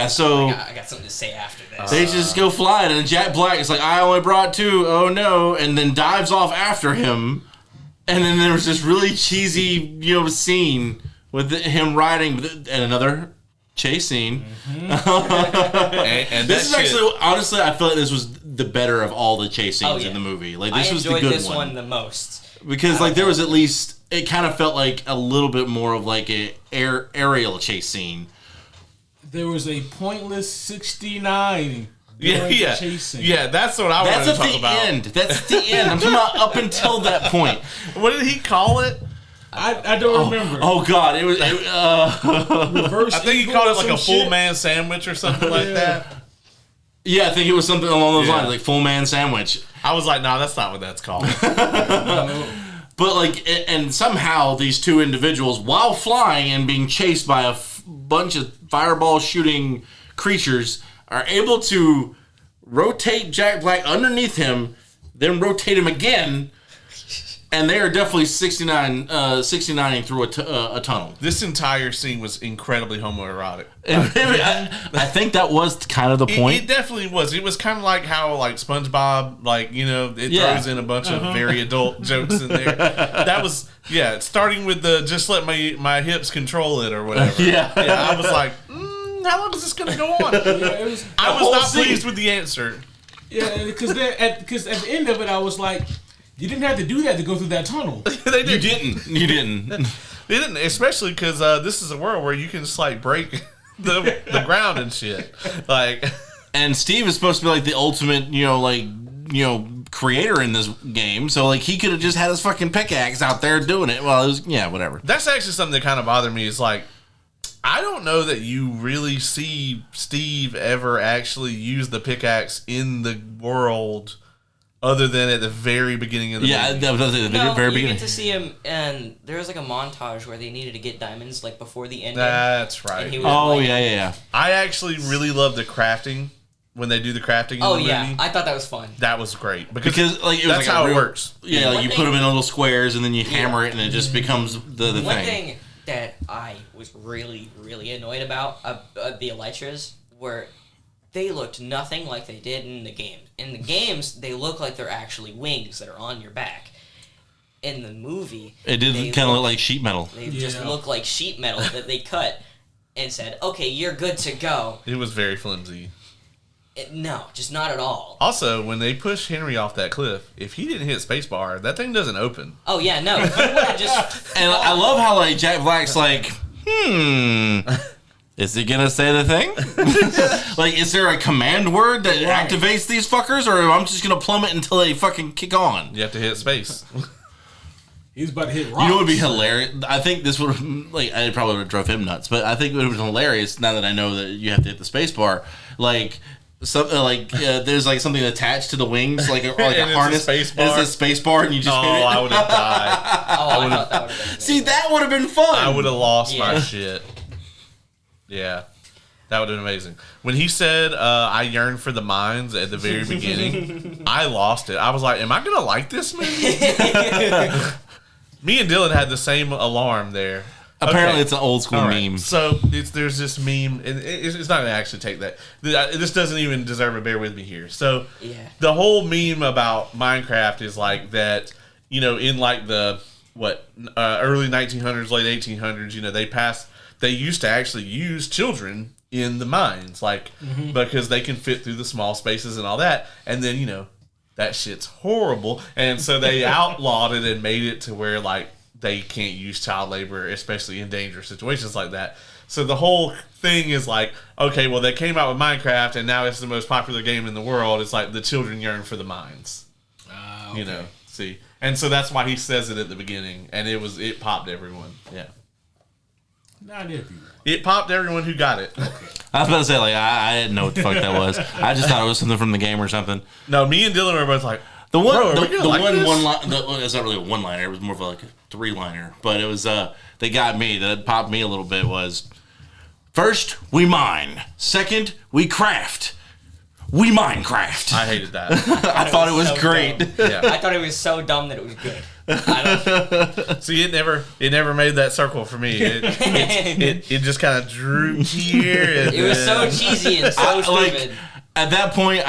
So I got something to say after this. They just go flying, and Jack Black is like, I only brought 2, oh no, and then dives off after him. And then there was this really cheesy, scene with him riding, and another chase scene. And This is actually, honestly, I feel like this was the better of all the chase scenes in the movie. Like, this was the good one. I enjoyed this one the most. Because, like, there was at least, it kind of felt like a little bit more of, like, a aerial chase scene. There was a pointless 69 Yeah, chasing. yeah, that's what I wanted to talk about. That's at the end. I'm talking about up until that point. What did he call it? I don't remember. Oh God, it was. Reverse. I think he called it like a full man sandwich or something like that. Yeah, I think it was something along those lines, like full man sandwich. I was like, nah, that's not what that's called. But like, and somehow these two individuals, while flying and being chased by a bunch of fireball shooting creatures, are able to rotate Jack Black underneath him, then rotate him again, and they are definitely 69ing through a tunnel. This entire scene was incredibly homoerotic. I think that was kind of the point. It definitely was. It was kind of like how like SpongeBob, like, you know, it throws in a bunch of very adult jokes in there. That was, starting with the just let my hips control it or whatever. I was like, how long is this going to go on? I was not pleased with the answer. Yeah, because at the end of it, I was like, you didn't have to do that to go through that tunnel. They did. You didn't. They didn't, especially because this is a world where you can just like break the ground and shit. Like, and Steve is supposed to be like the ultimate, creator in this game. So like he could have just had his fucking pickaxe out there doing it. Well, it was whatever. That's actually something that kind of bothered me. Is like, I don't know that you really see Steve ever actually use the pickaxe in the world, other than at the very beginning of the movie. That was at the very beginning. You get to see him, and there was like a montage where they needed to get diamonds like before the ending. That's right. And he was yeah. I actually really love the crafting when they do the crafting in the movie. I thought that was fun. That was great because like it was that's like how it works. Yeah, like you put them in little squares and then you hammer it and it just becomes the thing. One thing that I was really, really annoyed about the elytras were they looked nothing like they did in the games. In the games, they look like they're actually wings that are on your back. In the movie, it did kind of look like sheet metal. They just look like sheet metal that they cut and said, "Okay, you're good to go." It was very flimsy. No, just not at all. Also, when they push Henry off that cliff, if he didn't hit spacebar, that thing doesn't open. Oh yeah, no. He would have just. And I love how like Jack Black's like, is he gonna say the thing? Like, is there a command word that activates these fuckers, or I'm just gonna plummet until they fucking kick on? You have to hit space. He's about to hit rocks. You know what would be hilarious? I think this would have, like, I probably would have drove him nuts, but I think it would have been hilarious now that I know that you have to hit the space bar. Like, something like, there's like something attached to the wings, like a harness. It's a space bar, and you just hit it. I would have died. I thought that would have been. See, that would have been fun. I would have lost my shit. Yeah. That would have been amazing. When he said, I yearn for the mines at the very beginning, I lost it. I was like, am I going to like this movie? Me and Dylan had the same alarm there. Apparently, it's an old school meme. So there's this meme, and it's not going to actually take that. This doesn't even deserve a bear with me here. So the whole meme about Minecraft is like that, in like the, early 1900s, late 1800s, they used to actually use children in the mines, like, because they can fit through the small spaces and all that. And then, that shit's horrible. And so they outlawed it and made it to where, like, they can't use child labor, especially in dangerous situations like that. So the whole thing is like, okay, well, they came out with Minecraft, and now it's the most popular game in the world. It's like the children yearn for the mines. Okay. See? And so that's why he says it at the beginning, and it popped everyone. Yeah. Not everyone. It popped everyone who got it. Okay. I was about to say, like, I didn't know what the fuck that was. I just thought it was something from the game or something. No, me and Dylan were both like, the one, bro, it's not really a one-liner. It was more of like a three-liner. But it was, they got me. That popped me a little bit was, first, we mine. Second, we craft. We Minecraft. I hated that. I thought it was so great. Yeah. I thought it was so dumb that it was good. See, it never made that circle for me. It just kind of drew here. It was so cheesy and so stupid. At that point,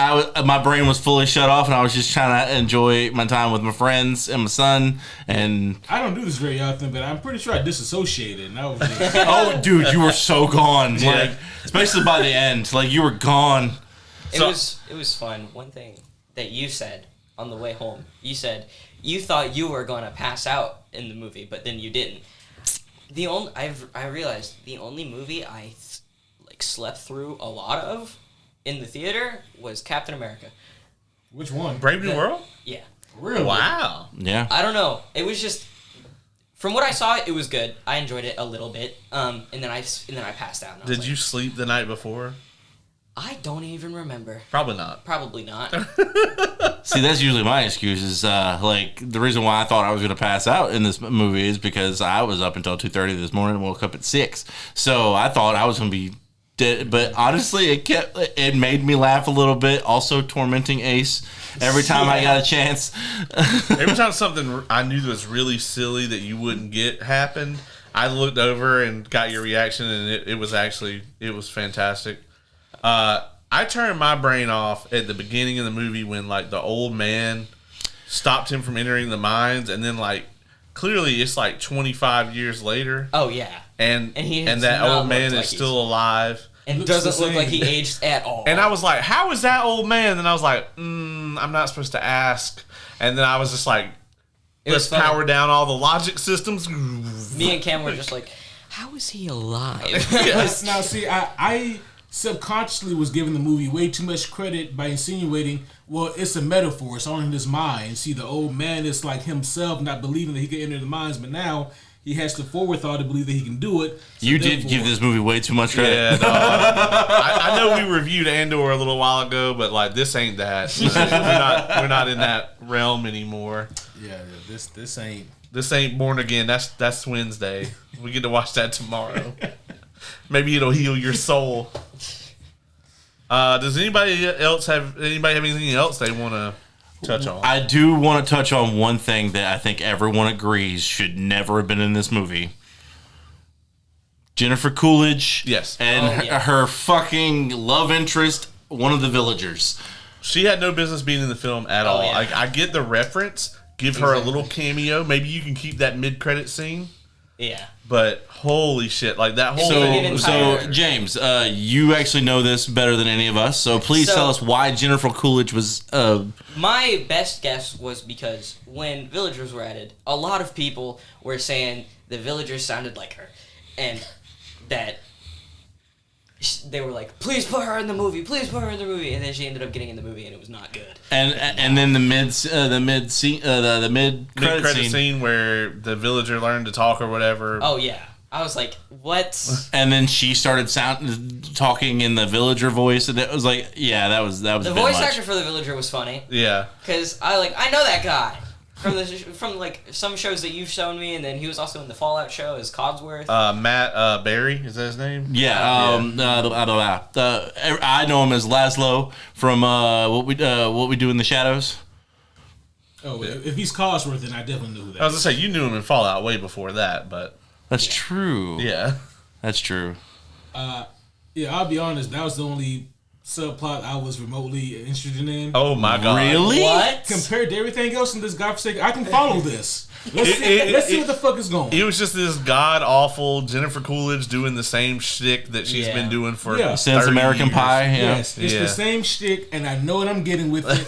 my brain was fully shut off, and I was just trying to enjoy my time with my friends and my son. And I don't do this very often, but I'm pretty sure I disassociated. And I was just, oh, dude, you were so gone. Like, especially by the end, like you were gone. It was fun. One thing that you said on the way home, you said you thought you were going to pass out in the movie, but then you didn't. I realized the only movie I slept through a lot of in the theater was Captain America. which one? Brave New World? Yeah. Really? Wow. Yeah. I don't know. It was just from what I saw, it was good. I enjoyed it a little bit. And then I passed out. And I was Did you sleep the night before? I don't even remember. Probably not. Probably not. See, that's usually my excuse. Is like the reason why I thought I was going to pass out in this movie is because I was up until 2:30 this morning and woke up at 6. So I thought I was going to be dead. But honestly, it made me laugh a little bit. Also tormenting Ace every time I got a chance. Every time something I knew that was really silly that you wouldn't get happened, I looked over and got your reaction, and it was fantastic. I turned my brain off at the beginning of the movie when like the old man stopped him from entering the mines, and then like clearly it's like 25 years later. Oh yeah. And he has that not old man looked is like still alive. And Looks doesn't the look like same. he aged at all. And I was like, how is that old man? And I was like, I'm not supposed to ask. And then I was just like, let's funny. power down all the logic systems. Me and Cam were just like, how is he alive? Yes. Now, see, I subconsciously was giving the movie way too much credit by insinuating, well, it's a metaphor. It's all in his mind. See, the old man is like himself, not believing that he can enter the mines, but now he has the forethought to believe that he can do it. So You did give this movie way too much credit. Yeah, no, I know we reviewed Andor a little while ago, but like this ain't that. We're not in that realm anymore. Yeah, this ain't. This ain't Born Again. That's Wednesday. We get to watch that tomorrow. Maybe it'll heal your soul. Does anybody have anything else they want to touch on? I do want to touch on one thing that I think everyone agrees should never have been in this movie. Jennifer Coolidge. Yes. And yeah. her fucking love interest, one of the villagers. She had no business being in the film at all. yeah. Like I get the reference. Give her a little cameo. Maybe you can keep that mid-credit scene. Yeah. But holy shit, like that whole thing. So James, you actually know this better than any of us. So please tell us why Jennifer Coolidge was. My best guess was because when villagers were added, a lot of people were saying the villagers sounded like her, and that they were like, "Please put her in the movie, please put her in the movie," and then she ended up getting in the movie, and it was not good. And then the mid credit scene where the villager learned to talk or whatever. Oh yeah, I was like, "What?" And then she started talking in the villager voice, and it was like, yeah, that was The a bit voice much. actor for the villager was funny Yeah. because I know that guy from like some shows that you've shown me, and then he was also in the Fallout show as Codsworth. Matt Berry, is that his name? Yeah, I know him as Laszlo from what we do in the shadows. Oh, if he's Cosworth, then I definitely knew who that I was gonna say you knew him in Fallout way before that, but That's true. yeah. That's true. Yeah, I'll be honest. That was the only subplot I was remotely interested in. Oh my god. Really? What? Compared to everything else in this godforsaken, I can follow this. Let's see what the fuck is going. It was just this god awful Jennifer Coolidge doing the same shtick that she's Yeah. been doing for Yeah. 30 Since American years. Pie. Yeah. Yes, it's Yeah. the same shtick, and I know what I'm getting with it.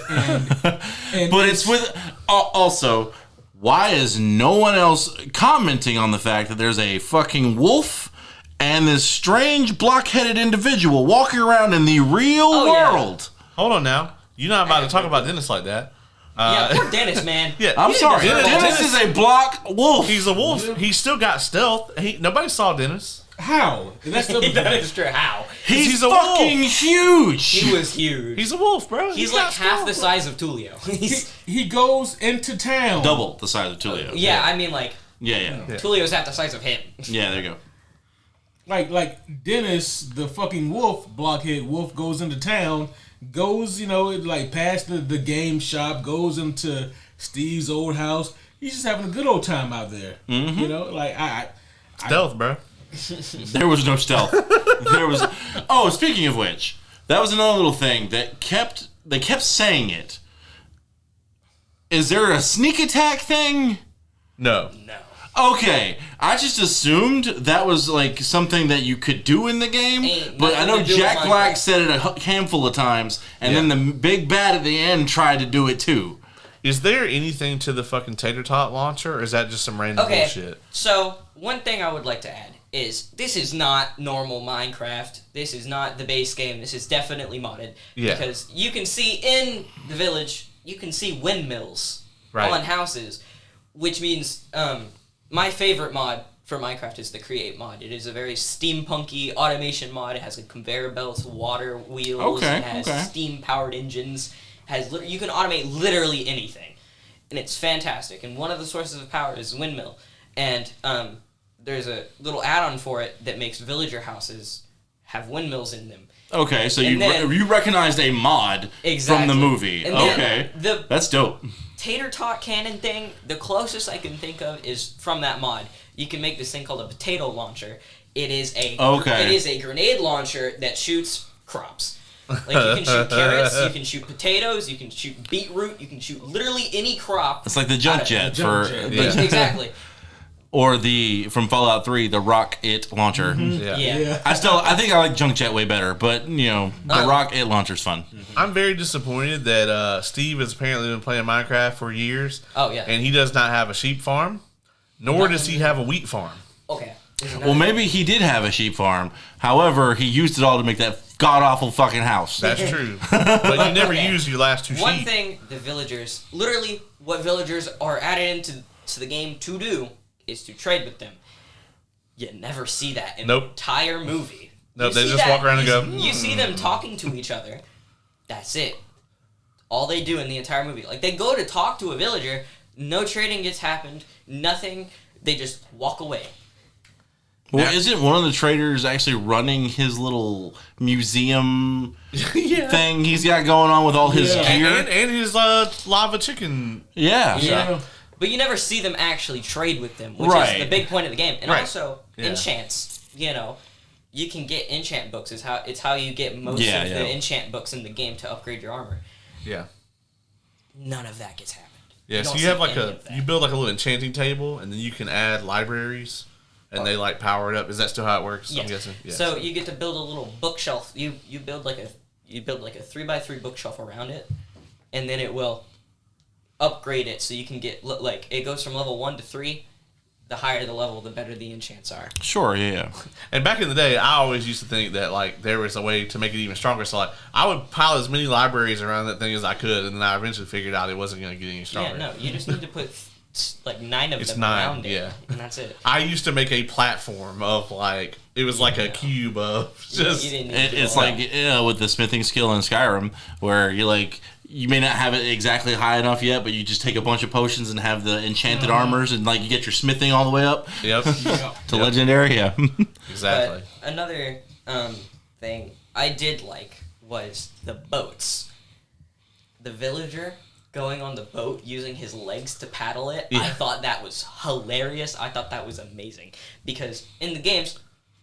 And But it's with also. Why is no one else commenting on the fact that there's a fucking wolf and this strange block-headed individual walking around in the real yeah. world? Hold on now. You're not about to talk about Dennis like that. Yeah, poor Dennis, man. Yeah, I'm sorry. Dennis- Dennis is a block wolf. He's a wolf. He's still got stealth. Nobody saw Dennis. how? And that's the That is true. How? He's a fucking wolf. huge. He was huge. He's a wolf, bro. He's got like half stealth. the size of Tulio. he goes into town. double the size of Tulio. Yeah, I mean, like, Yeah. Tulio's half the size of him. Yeah, there you go. Like Dennis, the fucking wolf, blockhead wolf, goes into town, goes, like past the game shop, goes into Steve's old house. He's just having a good old time out there. Mm-hmm. Like Stealth, bro. There was no stealth. There was. Oh, speaking of which, that was another little thing that they kept saying it. Is there a sneak attack thing? No. Okay, I just assumed that was like something that you could do in the game, but I know Jack Black said it a handful of times, and then the big bad at the end tried to do it too. Is there anything to the fucking tater tot launcher, or is that just some random bullshit? So one thing I would like to add is this is not normal Minecraft. This is not the base game. This is definitely modded. Yeah. Because you can see in the village, you can see windmills on houses, which means my favorite mod for Minecraft is the Create mod. It is a very steampunky automation mod. It has like conveyor belts, water wheels. It has steam-powered engines. You can automate literally anything, and it's fantastic. And one of the sources of power is windmill, and there's a little add-on for it that makes villager houses have windmills in them. Okay, so you recognized a mod from the movie. And okay, that's dope. Tater tot cannon thing, the closest I can think of is from that mod. You can make this thing called a potato launcher. It is a grenade launcher that shoots crops. Like you can shoot carrots, you can shoot potatoes, you can shoot beetroot, you can shoot literally any crop. It's like the junk jet Exactly. Or from Fallout 3, the rocket launcher. Mm-hmm. Yeah. I think I like junk jet way better, but the rocket launcher's fun. I'm very disappointed that Steve has apparently been playing Minecraft for years. Oh yeah. And he does not have a sheep farm, nor does he have a wheat farm. Okay. Well, maybe he did have a sheep farm. However, he used it all to make that god-awful fucking house. That's true. But you never use your last two sheep. One thing the villagers, literally what villagers are added into the game to do is to trade with them. You never see that in the entire movie. Nope, they just walk around and go, You see them talking to each other. That's it. All they do in the entire movie. Like, they go to talk to a villager, no trading gets happened, nothing, they just walk away. Well, isn't one of the traders actually running his little museum thing he's got going on with all his gear? And his lava chicken. Yeah. But you never see them actually trade with them, which is the big point of the game. And also, enchants. You can get enchant books. It's how you get most of the enchant books in the game to upgrade your armor. Yeah. None of that gets happened. Yeah, so you have you build like a little enchanting table, and then you can add libraries. And they like power it up. Is that still how it works? Yes. I'm guessing. Yes. So you get to build a little bookshelf. You build like a 3x3 bookshelf around it, and then it will upgrade it so you can get like it goes from level 1 to 3. The higher the level, the better the enchants are. Sure, yeah. And back in the day, I always used to think that like there was a way to make it even stronger. So like I would pile as many libraries around that thing as I could, and then I eventually figured out it wasn't going to get any stronger. Yeah, no, you just need to put like 9 of them around it, and that's it. I used to make a platform of like it was like a cube of just. It's like with the smithing skill in Skyrim, where you may not have it exactly high enough yet, but you just take a bunch of potions and have the enchanted armors, and like you get your smithing all the way up. Yep. To legendary. Yeah. Exactly. But another thing I did like was the boats. The villager going on the boat using his legs to paddle it. I thought that was hilarious. I thought that was amazing. Because in the games,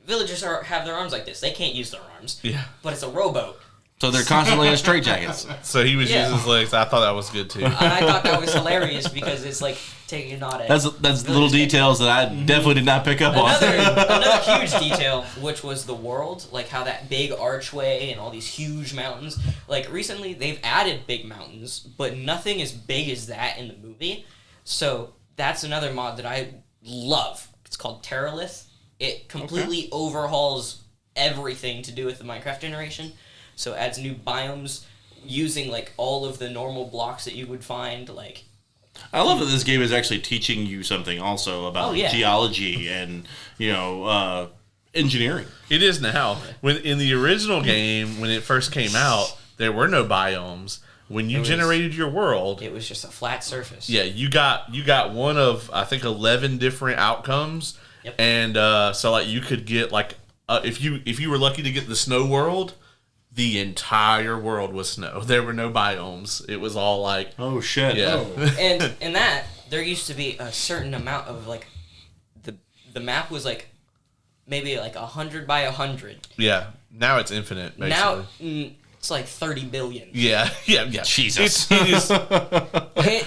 villagers have their arms like this. They can't use their arms. Yeah. But it's a rowboat. So they're constantly in straitjackets. So he was using his legs. I thought that was good too. And I thought that was hilarious because it's like taking a nod at That's little details that I definitely did not pick up on. Another huge detail, which was the world, like how that big archway and all these huge mountains. Like recently, they've added big mountains, but nothing as big as that in the movie. So that's another mod that I love. It's called Terralith. It completely overhauls everything to do with the Minecraft generation. So it adds new biomes using like all of the normal blocks that you would find. Like, I love that this game is actually teaching you something also about geology and engineering. It is now. In the original game, when it first came out, there were no biomes. When you generated your world, it was just a flat surface. Yeah, you got one of I think 11 different outcomes, and so like you could get like if you were lucky to get the snow world. The entire world was snow. There were no biomes. It was all like... Oh, shit. Yeah. And in that, there used to be a certain amount of, like... The map was, like, maybe like 100 by 100. Yeah. Now it's infinite, basically. Now it's like 30 billion. Yeah. Jesus. It is,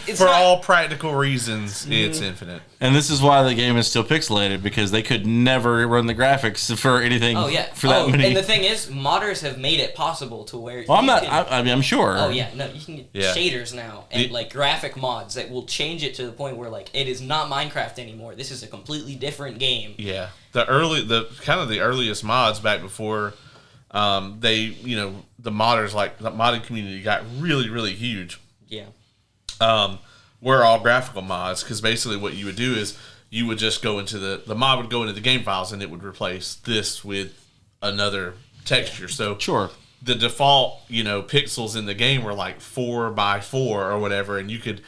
It's for not- all practical reasons, it's infinite. And this is why the game is still pixelated, because they could never run the graphics for anything. Oh yeah. For that many. And the thing is, modders have made it possible to where. Well, I'm you not. can- I mean, I'm sure. Oh yeah, no, you can get Yeah. shaders now and like graphic mods that will change it to the point where like it is not Minecraft anymore. This is a completely different game. Yeah. The earliest mods back before the modders, like the modding community got really, really huge. Yeah. Were all graphical mods, because basically what you would do is you would just go into the mod would go into the game files and it would replace this with another texture. So Sure. the default, pixels in the game were like 4 by 4 or whatever, and you could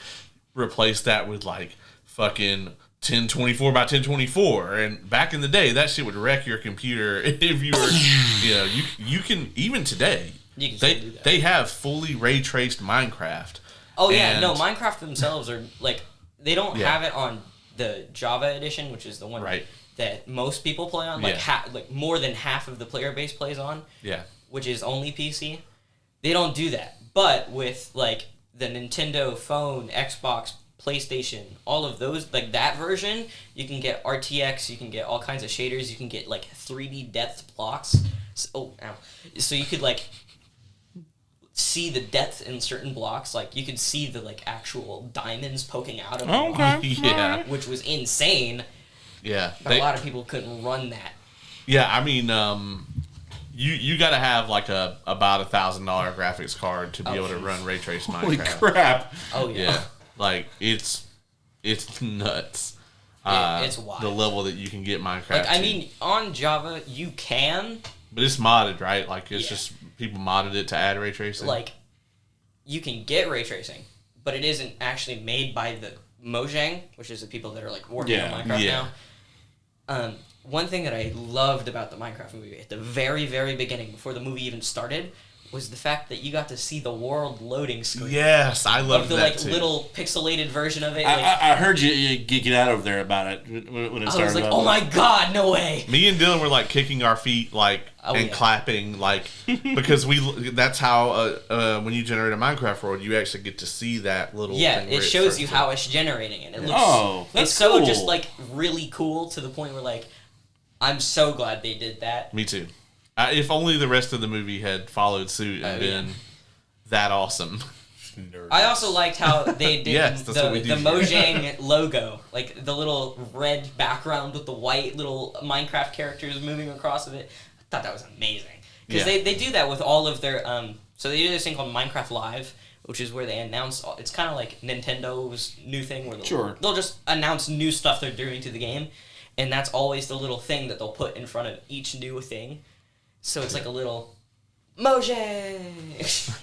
replace that with like fucking 1024 by 1024. And back in the day, that shit would wreck your computer if you were, you can, even today, You can still do that. they have fully ray traced Minecraft. Oh yeah, And- no, Minecraft themselves are like they don't Yeah. have it on the Java edition, which is the one Right. that most people play on. Like Yeah. like more than half of the player base plays on, Yeah. which is only PC. They don't do that. But with like the Nintendo phone, Xbox, PlayStation, all of those, like that version, you can get RTX, you can get all kinds of shaders, you can get like 3D depth blocks. So you could like see the depth in certain blocks. Like you could see the like actual diamonds poking out of them, Yeah. which was insane. Yeah. But a lot of people couldn't run that. Yeah, I mean, you got to have like about $1,000 graphics card to be able to run ray trace Minecraft. Holy crap! Oh yeah. Yeah, like it's nuts. It's wild. The level that you can get Minecraft. Like I to. mean, on Java you can but it's modded, right? Like it's Yeah. just people modded it to add ray tracing. like you can get ray tracing, but it isn't actually made by the Mojang, which is the people that are like working on Minecraft Yeah. now. One thing that I loved about the Minecraft movie at the very, very beginning, before the movie even started, was the fact that you got to see the world loading screen. Yes, I love Of the that like too. little pixelated version of it. Like, I heard you geeking out over there about it when it I started. was like, up. oh my god, no way. Me and Dylan were like kicking our feet, like and yeah. clapping, like because that's how when you generate a Minecraft world, you actually get to see that little. Yeah, thing where it shows starts you to- how it's generating it. It looks Oh, that's it's so cool. just like really cool to the point where like I'm so glad they did that. Me too. If only the rest of the movie had followed suit and been that awesome. I also liked how they did Yes, that's what we the do. Mojang logo, like the little red background with the white little Minecraft characters moving across of it. I thought that was amazing because Yeah. they do that with all of their so they do this thing called Minecraft Live, which is where they announce. It's kind of like Nintendo's new thing where they'll just announce new stuff they're doing to the game, and that's always the little thing that they'll put in front of each new thing. So it's like a little Mojang.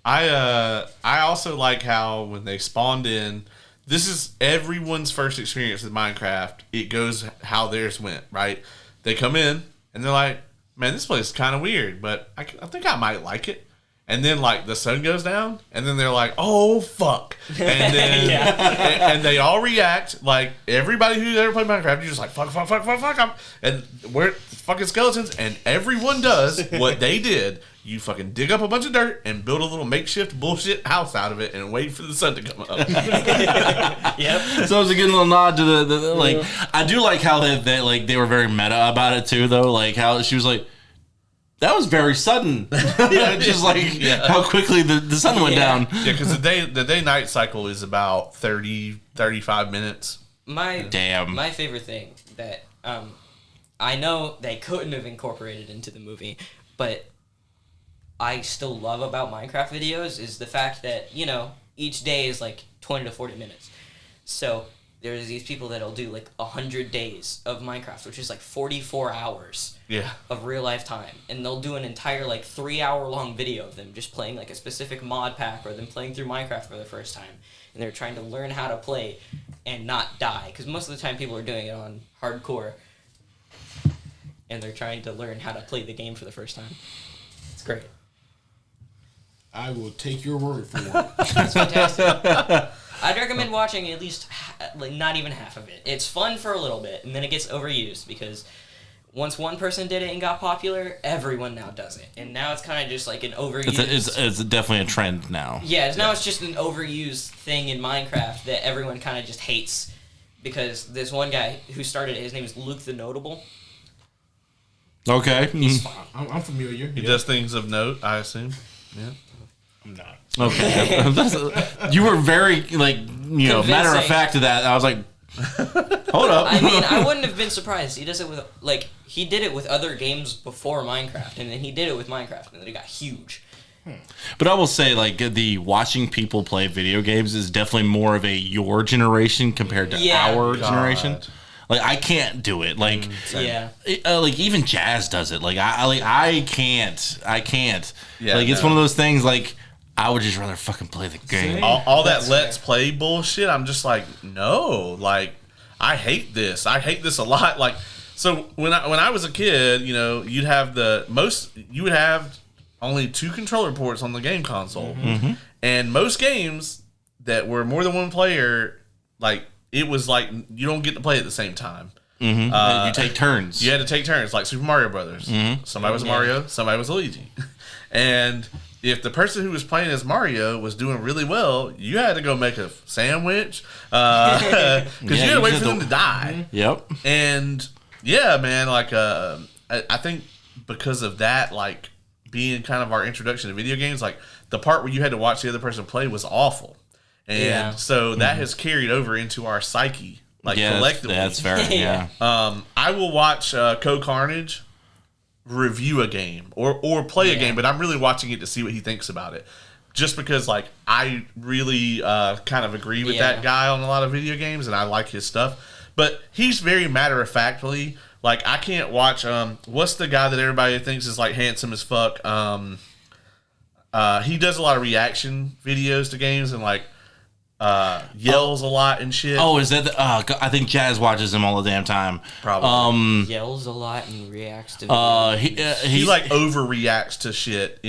I also like how when they spawned in, this is everyone's first experience with Minecraft. It goes how theirs went, right? They come in and they're like, man, this place is kind of weird, but I think I might like it. And then like the sun goes down, and then they're like, "Oh fuck!" And then and they all react like everybody who's ever played Minecraft. You're just like, "Fuck!" And we're fucking skeletons, and everyone does what they did. You fucking dig up a bunch of dirt and build a little makeshift bullshit house out of it, and wait for the sun to come up. Yep. So it was a good little nod to the like. I do like how they were very meta about it too, though. Like how she was like, that was very sudden. Just like how quickly the sun went down. Yeah, because the day night cycle is about 35 minutes. My Damn. favorite thing that I know they couldn't have incorporated into the movie, but I still love about Minecraft videos is the fact that, each day is like 20 to 40 minutes. So there's these people that'll do like 100 days of Minecraft, which is like 44 hours Yeah. of real life time. And they'll do an entire like 3-hour long video of them just playing like a specific mod pack or them playing through Minecraft for the first time. And they're trying to learn how to play and not die. Because most of the time people are doing it on hardcore. And they're trying to learn how to play the game for the first time. It's great. I will take your word for it. It's fantastic. I'd recommend watching at least, like, not even half of it. It's fun for a little bit, and then it gets overused because once one person did it and got popular, everyone now does it, and now it's kind of just like an overused. It's definitely a trend now. Yeah, now it's just an overused thing in Minecraft that everyone kind of just hates, because this one guy who started it, his name is Luke the Notable. Okay. I'm familiar. He does things of note, I assume. Yeah. I'm not. Okay. You were very, like, matter of fact to that. I was like, hold up. I mean, I wouldn't have been surprised. He does it with, like, he did it with other games before Minecraft, and then he did it with Minecraft, and then it got huge. But I will say, like, the watching people play video games is definitely more of a your generation compared to our generation. Like, I can't do it. Like, like even Jazz does it. Like, I can't. Yeah, like, it's one of those things. Like, I would just rather fucking play the game. All that let's play bullshit. I'm just like, no. Like, I hate this. I hate this a lot. Like, so when I was a kid, you'd have you would have only 2 controller ports on the game console, and most games that were more than one player, like, it was like you don't get to play at the same time. You take turns. You had to take turns, like Super Mario Brothers. Somebody was Mario, somebody was Luigi, and if the person who was playing as Mario was doing really well, you had to go make a sandwich because you had to wait for them to die. Yep. And yeah, man, like I think because of that, like being kind of our introduction to video games, like the part where you had to watch the other person play was awful. And so that has carried over into our psyche, like collectively. That's fair. Yeah. I will watch Co Carnage review a game or play a game, but I'm really watching it to see what he thinks about it. Just because, like, I really kind of agree with that guy on a lot of video games, and I like his stuff. But he's very matter of factly. Like, I can't watch. What's the guy that everybody thinks is like handsome as fuck? He does a lot of reaction videos to games and like. Yells a lot and shit. Oh, is that I think Jazz watches him all the damn time. Probably. Yells a lot and reacts to he like overreacts to shit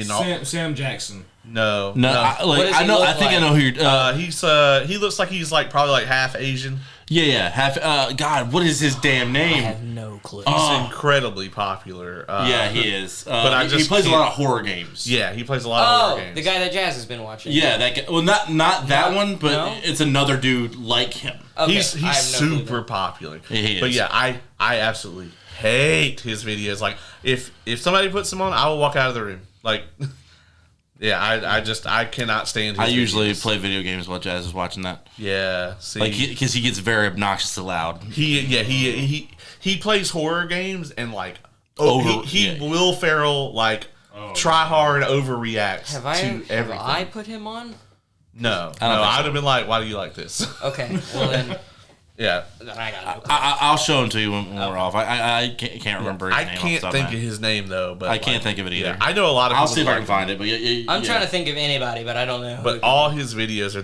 Sam Jackson. No. I know. I think I know who you're. He looks like he's like probably like half Asian. Yeah, half. God, what is his damn name? I have no clue. He's incredibly popular. Yeah, he is. But he plays a lot of horror games. Yeah, he plays a lot of horror games. The guy that Jazz has been watching. Yeah, that guy. Well, not that one, but it's another dude like him. Okay, he's super popular. He is. But yeah, I absolutely hate his videos. Like if somebody puts them on, I will walk out of the room. Like. Yeah, I cannot stand his I usually videos. play video games while Jazz is watching that. Yeah, see, like because he gets very obnoxiously loud. He plays horror games and like he Will Ferrell like try hard overreacts to everything. Have I put him on? No, I would have been like, why do you like this? Okay, well then. Yeah, I'll show him to you when we're off. I can't remember his name. I can't think of his name though, but I can't think of it either. Yeah, I know a lot of. I'll see if I can find it. But I'm trying to think of anybody, but I don't know. But all his videos are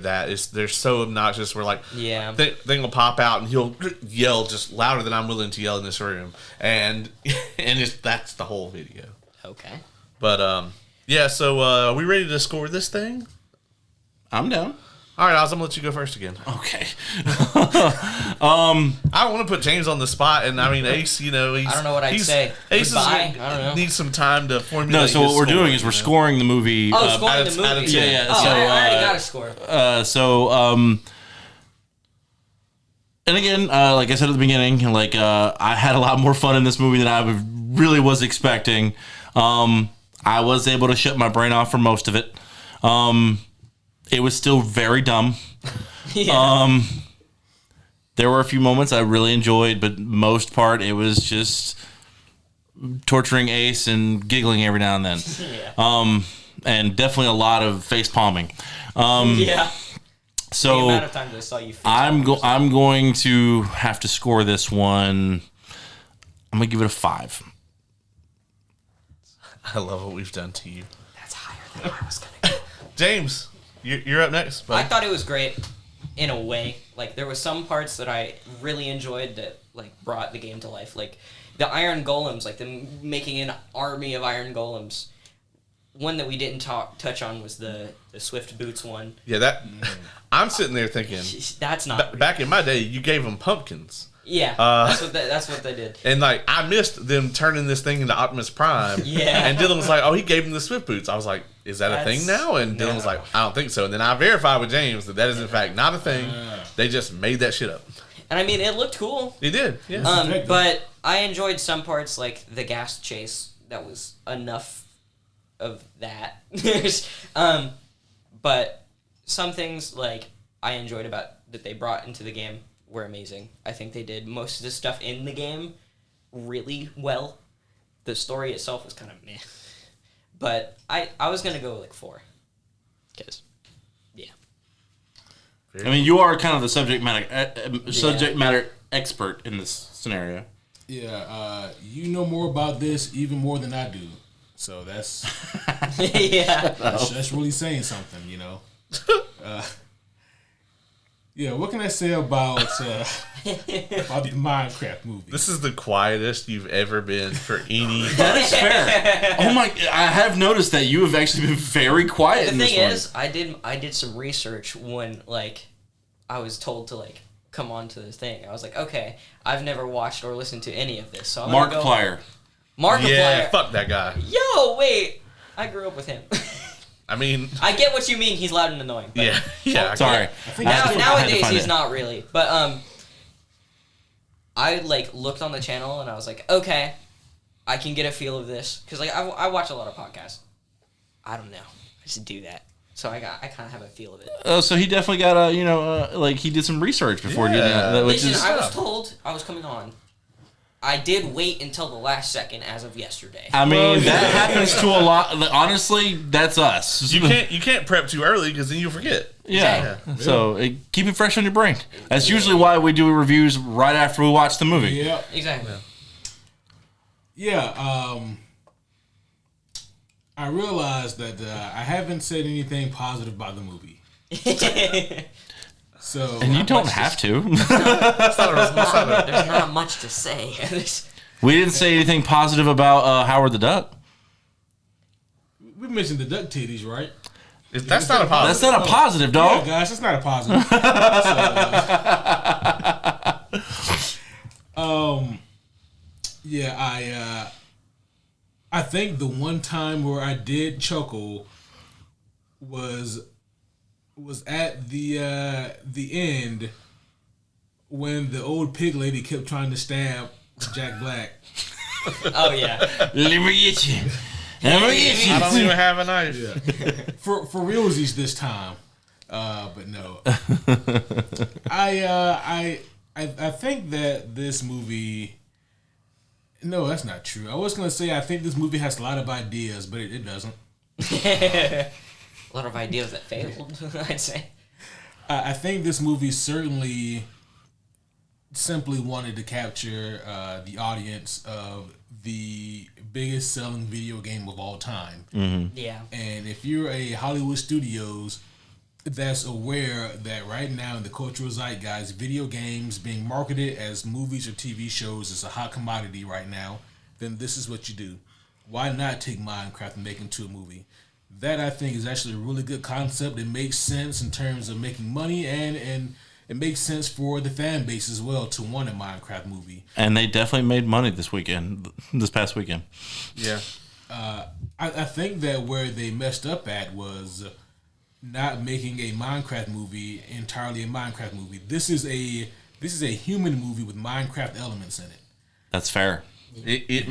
they're so obnoxious. We're like, thing will pop out and he'll yell just louder than I'm willing to yell in this room, and that's the whole video. Okay. But yeah. So are we ready to score this thing? I'm down. All right, Oz, I'm going to let you go first again. Okay. I don't want to put James on the spot, and I mean, Ace, he's... I don't know what I'd say. Ace I don't know. needs some time to formulate. No, so what we're doing is we're scoring the movie. Scoring the movie. Yeah. Oh, so, I already got a score. And again, like I said at the beginning, like I had a lot more fun in this movie than I really was expecting. I was able to shut my brain off for most of it. It was still very dumb. Yeah. There were a few moments I really enjoyed, but most part it was just torturing Ace and giggling every now and then. Yeah. And definitely a lot of face palming. Yeah. So the amount of times I saw you. I'm going to have to score this one. I'm gonna give it a 5. I love what we've done to you. That's higher than I was gonna go. James. You're up next, buddy. I thought it was great in a way. Like, there were some parts that I really enjoyed that, like, brought the game to life. Like, the iron golems, like, making an army of iron golems. One that we didn't touch on was the Swift Boots one. Yeah, I'm sitting there thinking... That's not... Back in my day, you gave them pumpkins. Yeah, that's what they did. And like I missed them turning this thing into Optimus Prime. Yeah. And Dylan was like, "Oh, he gave him the Swift boots." I was like, "Is that a thing now?" And Dylan was like, "I don't think so." And then I verified with James that is in fact not a thing. They just made that shit up. And I mean, it looked cool. It did. Yeah. But I enjoyed some parts, like the gas chase. That was enough of that. But some things like I enjoyed about that they brought into the game were amazing. I think they did most of the stuff in the game really well. The story itself was kind of meh. But I was going to go like 4. Because, yeah. I mean, you are kind of the subject matter expert in this scenario. Yeah, you know more about this even more than I do. So that's Yeah. that's really saying something, you know. Yeah, what can I say about the Minecraft movie? This is the quietest you've ever been for any. That is fair. Oh my! I have noticed that you have actually been very quiet. The in this thing one. is, I did some research when like I was told to like come on to this thing. I was like, okay, I've never watched or listened to any of this, so I'm gonna go. Markiplier. Yeah, fuck that guy. Yo, wait, I grew up with him. I mean, I get what you mean. He's loud and annoying. But yeah. Sorry. Nowadays he's not really, but I like looked on the channel and I was like, okay, I can get a feel of this because like I watch a lot of podcasts. I don't know, I just do that, so I kind of have a feel of it. So he definitely got like he did some research before doing that. Which Listen, is I was told I was coming on. I did wait until the last second as of yesterday. I mean, that happens to a lot. Honestly, that's us. You can't prep too early because then you'll forget. Yeah. So keep it fresh on your brain. That's usually why we do reviews right after we watch the movie. Yeah, Exactly. yeah. I realized that I haven't said anything positive about the movie. So And you don't have to. There's not much to say. We didn't say anything positive about Howard the Duck. we mentioned the duck titties, right? That's not a positive. That's not a positive, dog. Yeah, guys, that's not a positive. Yeah, I think the one time where I did chuckle was at the end when the old pig lady kept trying to stab Jack Black. Oh yeah. Let me get you. Let me get you. I don't even have a knife. Yeah. For realsies this time. But no. I think that this movie. No, that's not true. I was gonna say I think this movie has a lot of ideas, but it doesn't. A lot of ideas that failed, I'd say. I think this movie simply wanted to capture the audience of the biggest selling video game of all time. Mm-hmm. Yeah. And if you're a Hollywood Studios that's aware that right now in the cultural zeitgeist, video games being marketed as movies or TV shows is a hot commodity right now, then this is what you do. Why not take Minecraft and make it into a movie? That I think is actually a really good concept. It makes sense in terms of making money and it makes sense for the fan base as well to want a Minecraft movie. And they definitely made money this past weekend. Yeah. I think that where they messed up at was not making a Minecraft movie entirely a Minecraft movie. This is a human movie with Minecraft elements in it. That's fair. It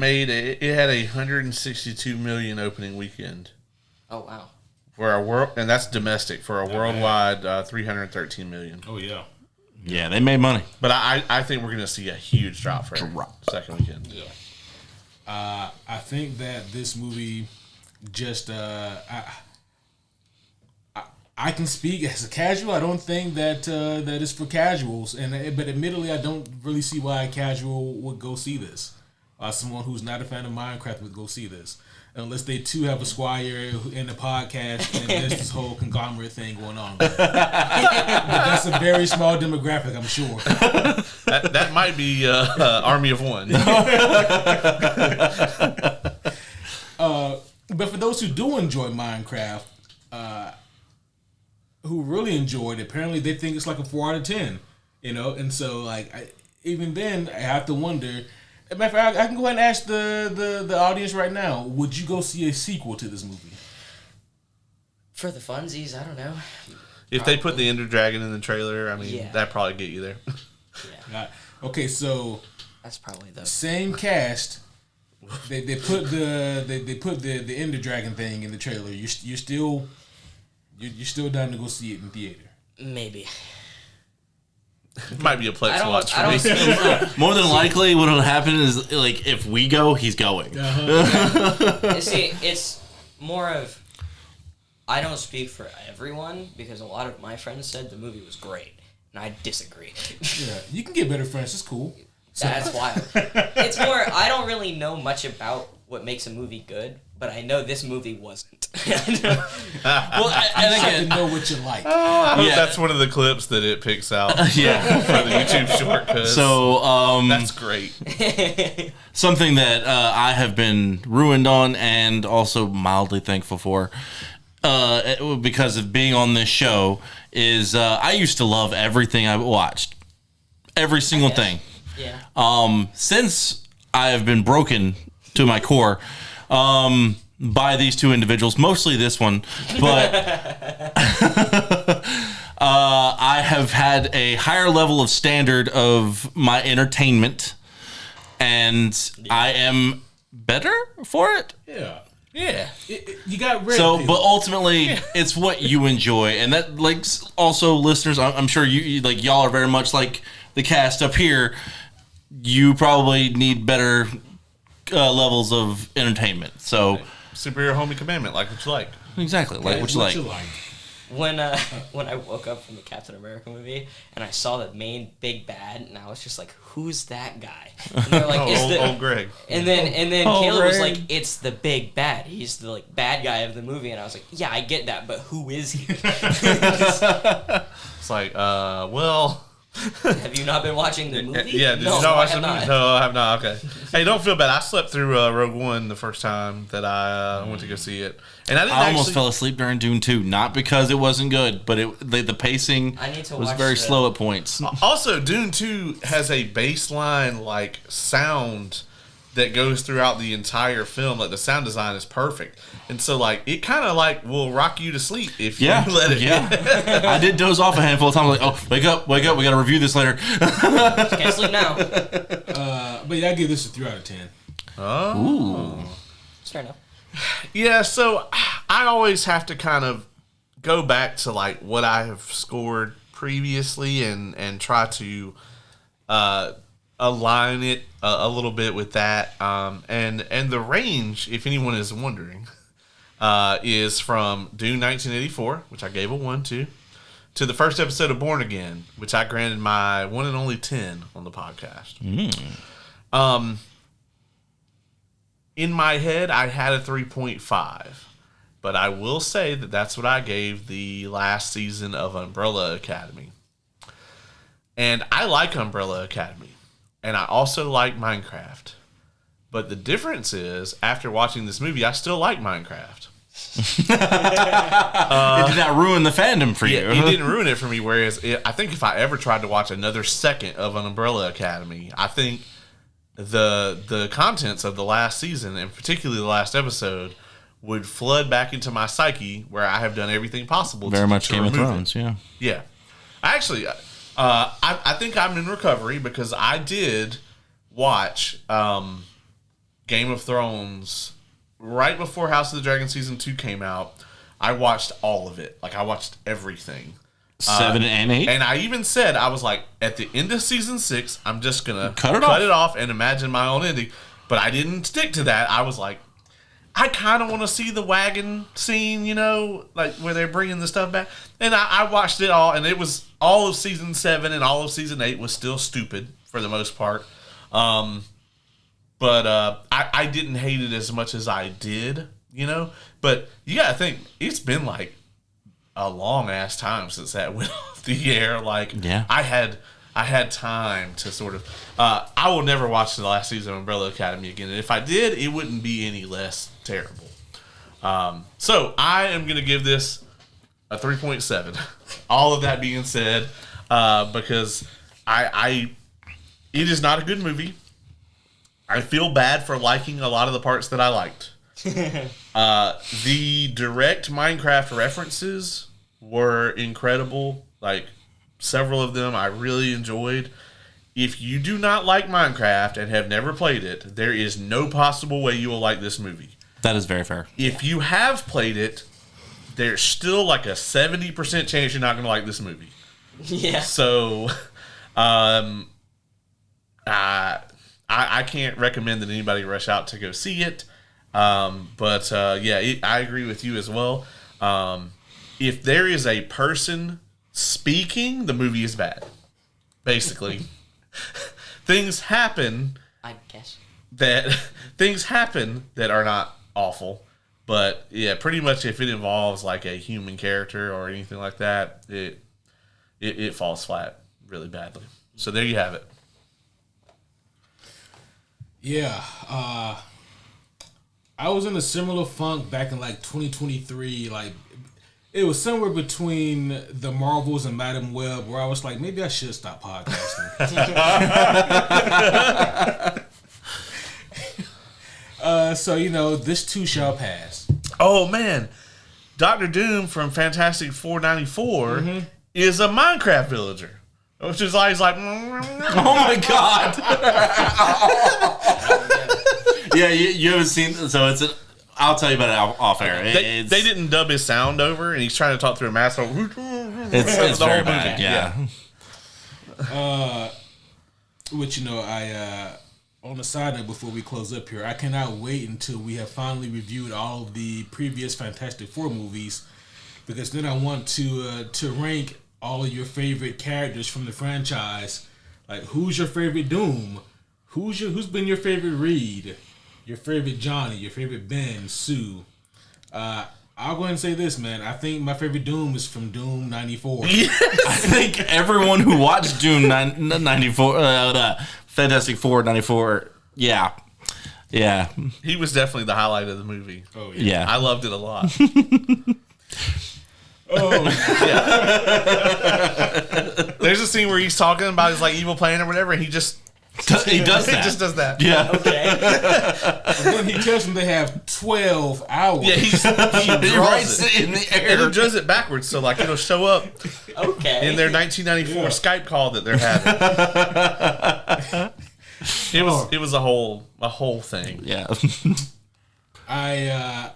had 162 million opening weekend. Oh wow. For a world, and that's domestic for a worldwide 313 million. Oh yeah. Yeah, they made money. But I think we're gonna see a huge drop for second weekend. Yeah. I think that this movie just I can speak as a casual. I don't think that that is for casuals, but admittedly, I don't really see why a casual would go see this. Someone who's not a fan of Minecraft would go see this, unless they too have a Squire in the podcast and there's this whole conglomerate thing going on. But that's a very small demographic, I'm sure. That might be Army of One. But for those who do enjoy Minecraft, who really enjoy it, apparently they think it's like a 4 out of 10, you know. And so, like, even then, I have to wonder. As a matter of fact, I can go ahead and ask the audience right now: would you go see a sequel to this movie? For the funsies, I don't know. If they put the Ender Dragon in the trailer, I mean, that'd probably get you there. Yeah, Okay, so that's probably the same cast. They put the Ender Dragon thing in the trailer. You're still down to go see it in theater. maybe. It might be a Plex I don't- watch I for me. don't- More than likely, what'll happen is like if we go, he's going. See, it's more of. I don't speak for everyone because a lot of my friends said the movie was great, and I disagree. Yeah, you can get better friends. It's cool. That's wild. It's more. I don't really know much about what makes a movie good, but I know this movie wasn't. Well, and You have again, to know what you like. I hope Yeah. that's one of the clips that it picks out yeah. for the YouTube short. 'Cause So that's great. something that I have been ruined on and also mildly thankful for because of being on this show is I used to love everything I watched. Every single thing. Yeah. Since I have been broken to my core by these two individuals, mostly this one, but I have had a higher level of standard of my entertainment, and I am better for it. Yeah. Yeah. You got red So, pill. but ultimately, it's what you enjoy, and that, like, also listeners, I'm sure you like y'all are very much like the cast up here. You probably need better levels of entertainment. So, Superhero Homie Commandment, like what you like. exactly, like what you like. When I woke up from the Captain America movie and I saw the main big bad, and I was just like, "Who's that guy?" And they're like, Old Greg. And then Oh, Caleb was Greg. like, "It's the big bad. He's the like bad guy of the movie." And I was like, "Yeah, I get that, but who is he?" It's like, well. Have you not been watching the movie? Yeah, did you not watch the movie? No, I have not. Okay. Hey, don't feel bad. I slept through Rogue One the first time that I went to go see it, and I didn't. I almost fell asleep during Dune 2, not because it wasn't good, but the pacing I need to was watch very the- slow at points. Also, Dune 2 has a baseline like sound that goes throughout the entire film. Like the sound design is perfect, and so like it kind of like will rock you to sleep if you Yeah, let it. yeah. I did doze off a handful of times. Like, oh, wake up! We got to review this later. Can't sleep now. But yeah, I give this a 3 out of 10. Ooh. It's fair enough. Yeah, so I always have to kind of go back to like what I have scored previously and try to align it a little bit with that. And the range, if anyone is wondering, is from Dune 1984, which I gave a 1 to the first episode of Born Again, which I granted my one and only 10 on the podcast. In my head, I had a 3.5, but I will say that that's what I gave the last season of Umbrella Academy. And I like Umbrella Academy, and I also like Minecraft. But the difference is, after watching this movie, I still like Minecraft. It did not ruin the fandom for you. It didn't ruin it for me, whereas I think if I ever tried to watch another second of an Umbrella Academy, I think the contents of the last season, and particularly the last episode, would flood back into my psyche where I have done everything possible Very much to Game of remove Thrones, it. yeah. Yeah. Actually, I think I'm in recovery because I did watch Game of Thrones right before House of the Dragon Season 2 came out. I watched all of it. Like, I watched everything. 7 and 8? And I even said, I was like, at the end of Season 6, I'm just going to Cut it off and imagine my own ending. But I didn't stick to that. I was like, I kind of want to see the wagon scene, you know, like where they're bringing the stuff back. And I watched it all, and it was all of Season 7 and all of Season 8 was still stupid for the most part. But I didn't hate it as much as I did, you know. But you got to think, it's been like a long ass time since that went off the air. Like, yeah. I had time to sort of. I will never watch the last season of Umbrella Academy again. And if I did, it wouldn't be any less terrible. So I am going to give this a 3.7. All of that being said, because I It is not a good movie. I feel bad for liking a lot of the parts that I liked. The direct Minecraft references were incredible. Like, several of them I really enjoyed. If you do not like Minecraft and have never played it, there is no possible way you will like this movie. That is very fair. If you have played it, there's still like a 70% chance you're not going to like this movie. Yeah. So, I can't recommend that anybody rush out to go see it. But I agree with you as well. If there is a person speaking, the movie is bad. Basically, things happen. I guess Things happen that are not awful. But yeah, pretty much if it involves like a human character or anything like that, it falls flat really badly. So there you have it. Yeah, I was in a similar funk back in like 2023. Like, it was somewhere between the Marvels and Madam Web, where I was like, maybe I should stop podcasting. So this too shall pass. Oh man, Dr. Doom from Fantastic 494 is a Minecraft villager, which is why he's like, Oh my god! Yeah, you haven't seen. So I'll tell you about it off air. They didn't dub his sound over, and he's trying to talk through a mask. So It's the very whole bad. movie. Yeah. Which I on the side note before we close up here, I cannot wait until we have finally reviewed all of the previous Fantastic Four movies, because then I want to rank all of your favorite characters from the franchise. Like, who's your favorite Doom? Who's been your favorite Reed? Your favorite Johnny? Your favorite Ben? Sue? I'll go ahead and say this, man. I think my favorite Doom is from Doom 94. I think everyone who watched Doom 94, Fantastic Four 94, yeah. He was definitely the highlight of the movie. Oh yeah. I loved it a lot. There's a scene where he's talking about his like evil plan or whatever, and he does that. He just does that. Yeah. Okay. And then he tells them they have 12 hours. Yeah, he He writes draws it in the and air. he does it backwards, so like it'll show up Okay. in their 1994 Skype call that they're having. It was a whole thing. Yeah. I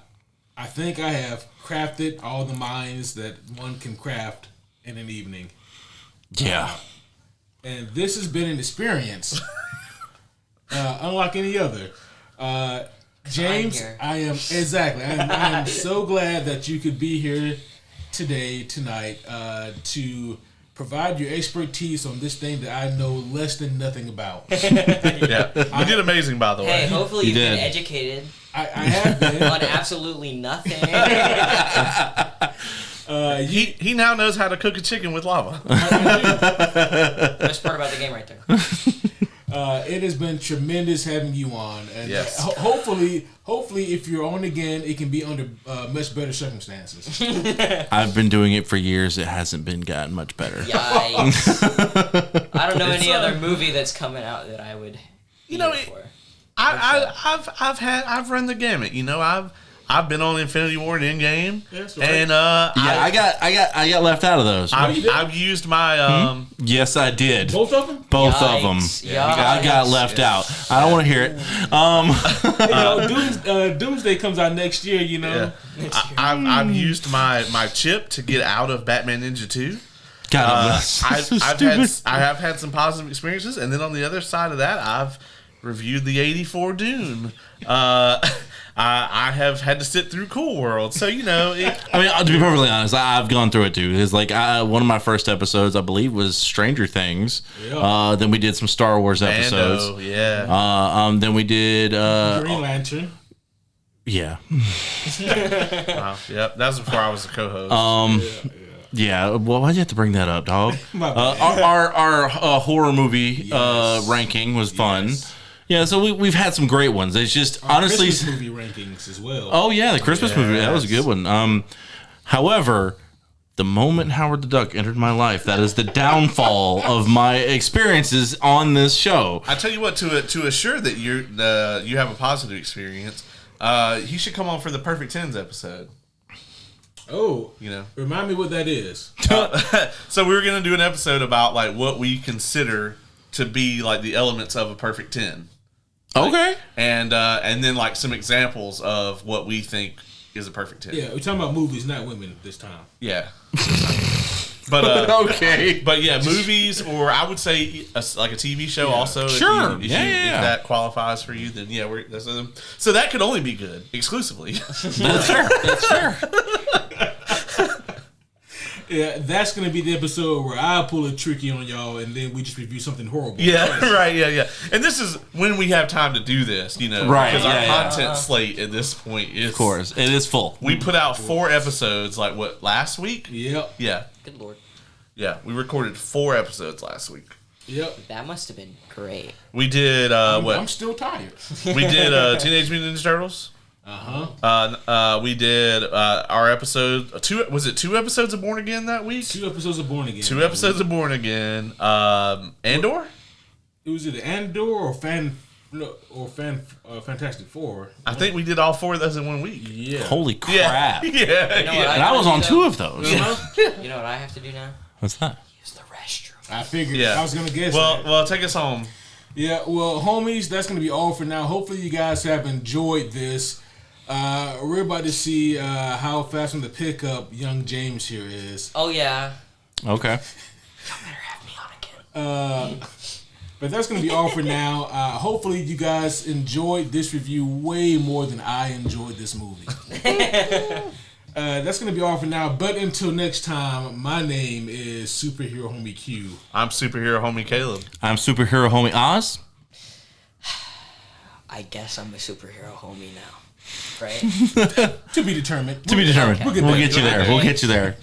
think I have crafted all the mines that one can craft in an evening. Yeah. And this has been an experience unlike any other. James, I am so glad that you could be here tonight, to provide your expertise on this thing that I know less than nothing about. Yeah, you did amazing, by the way. Hey, hopefully you've did. been educated I have been. on absolutely nothing. He now knows how to cook a chicken with lava. Best part about the game right there. It has been tremendous having you on, and Yes. hopefully, if you're on again, it can be under much better circumstances. I've been doing it for years. It hasn't been gotten much better. Yikes. I don't know any other movie that's coming out that I would be know, here it- for. I've run the gamut. I've been on Infinity War and Endgame, That's right. and I got left out of those. I've used my Yes, I did. Both of them. Both of them. Yikes. I got left out. I don't want to hear it. Doomsday comes out next year. Yeah. I've used my chip to get out of Batman Ninja 2. God, that's so I have had some positive experiences, and then on the other side of that, I've reviewed the '84 Dune. I have had to sit through Cool World, so I mean, to be perfectly honest, I've gone through it too. It's like one of my first episodes, I believe, was Stranger Things. Yeah. Then we did some Star Wars episodes. Mando, yeah. Then we did. Green Lantern. Yeah. Wow, yep. That was before I was a co-host. Yeah. Well, why'd you have to bring that up, dog? My bad. Our horror movie ranking was fun. Yeah, so we've had some great ones. It's just honestly Christmas movie rankings as well. Oh yeah, the Christmas movie, that was a good one. However, The moment Howard the Duck entered my life, that is the downfall of my experiences on this show. I tell you what, to assure that you have a positive experience, he should come on for the Perfect Tens episode. Oh, remind me what that is. So we were gonna do an episode about like what we consider to be like the elements of a perfect 10. Okay. And then like some examples of what we think is a perfect 10. Yeah, we're talking about movies, not women this time. Yeah. But okay. But yeah, movies, or I would say like a TV show also. Sure. If that qualifies for you, then yeah, so that could only be good exclusively. That's fair. That's fair. Yeah, that's going to be the episode where I pull a tricky on y'all and then we just review something horrible. Yeah, right, yeah. And this is when we have time to do this, Right, because our content slate at this point is... Of course, it is full. We put out 4 episodes, like what, last week? Yep. Yeah. Good lord. Yeah, we recorded 4 episodes last week. Yep. That must have been great. We did, I'm still tired. We did Teenage Mutant Ninja Turtles. We did our episode 2. Was it 2 episodes of Born Again that week? 2 episodes of Born Again. 2 episodes of Born Again. Andor. It was either Andor or Fantastic Four. I think we did all 4 of those in 1 week. Yeah. Holy crap! Yeah. And I was on 2 of those. You know what I have to do now? What's that? Use the restroom. I figured. Yeah. I was gonna guess. Well, take us home. Yeah. Well, homies, that's gonna be all for now. Hopefully, you guys have enjoyed this. We're about to see how fast on the pickup young James here is. Oh yeah. Okay. Y'all better have me on again. But that's going to be all for now. Hopefully, you guys enjoyed this review way more than I enjoyed this movie. That's going to be all for now. But until next time, my name is Superhero Homie Q. I'm Superhero Homie Caleb. I'm Superhero Homie Oz. I guess I'm a superhero homie now. Right? To be determined. To be determined. Okay. We'll get you there. We'll get you there.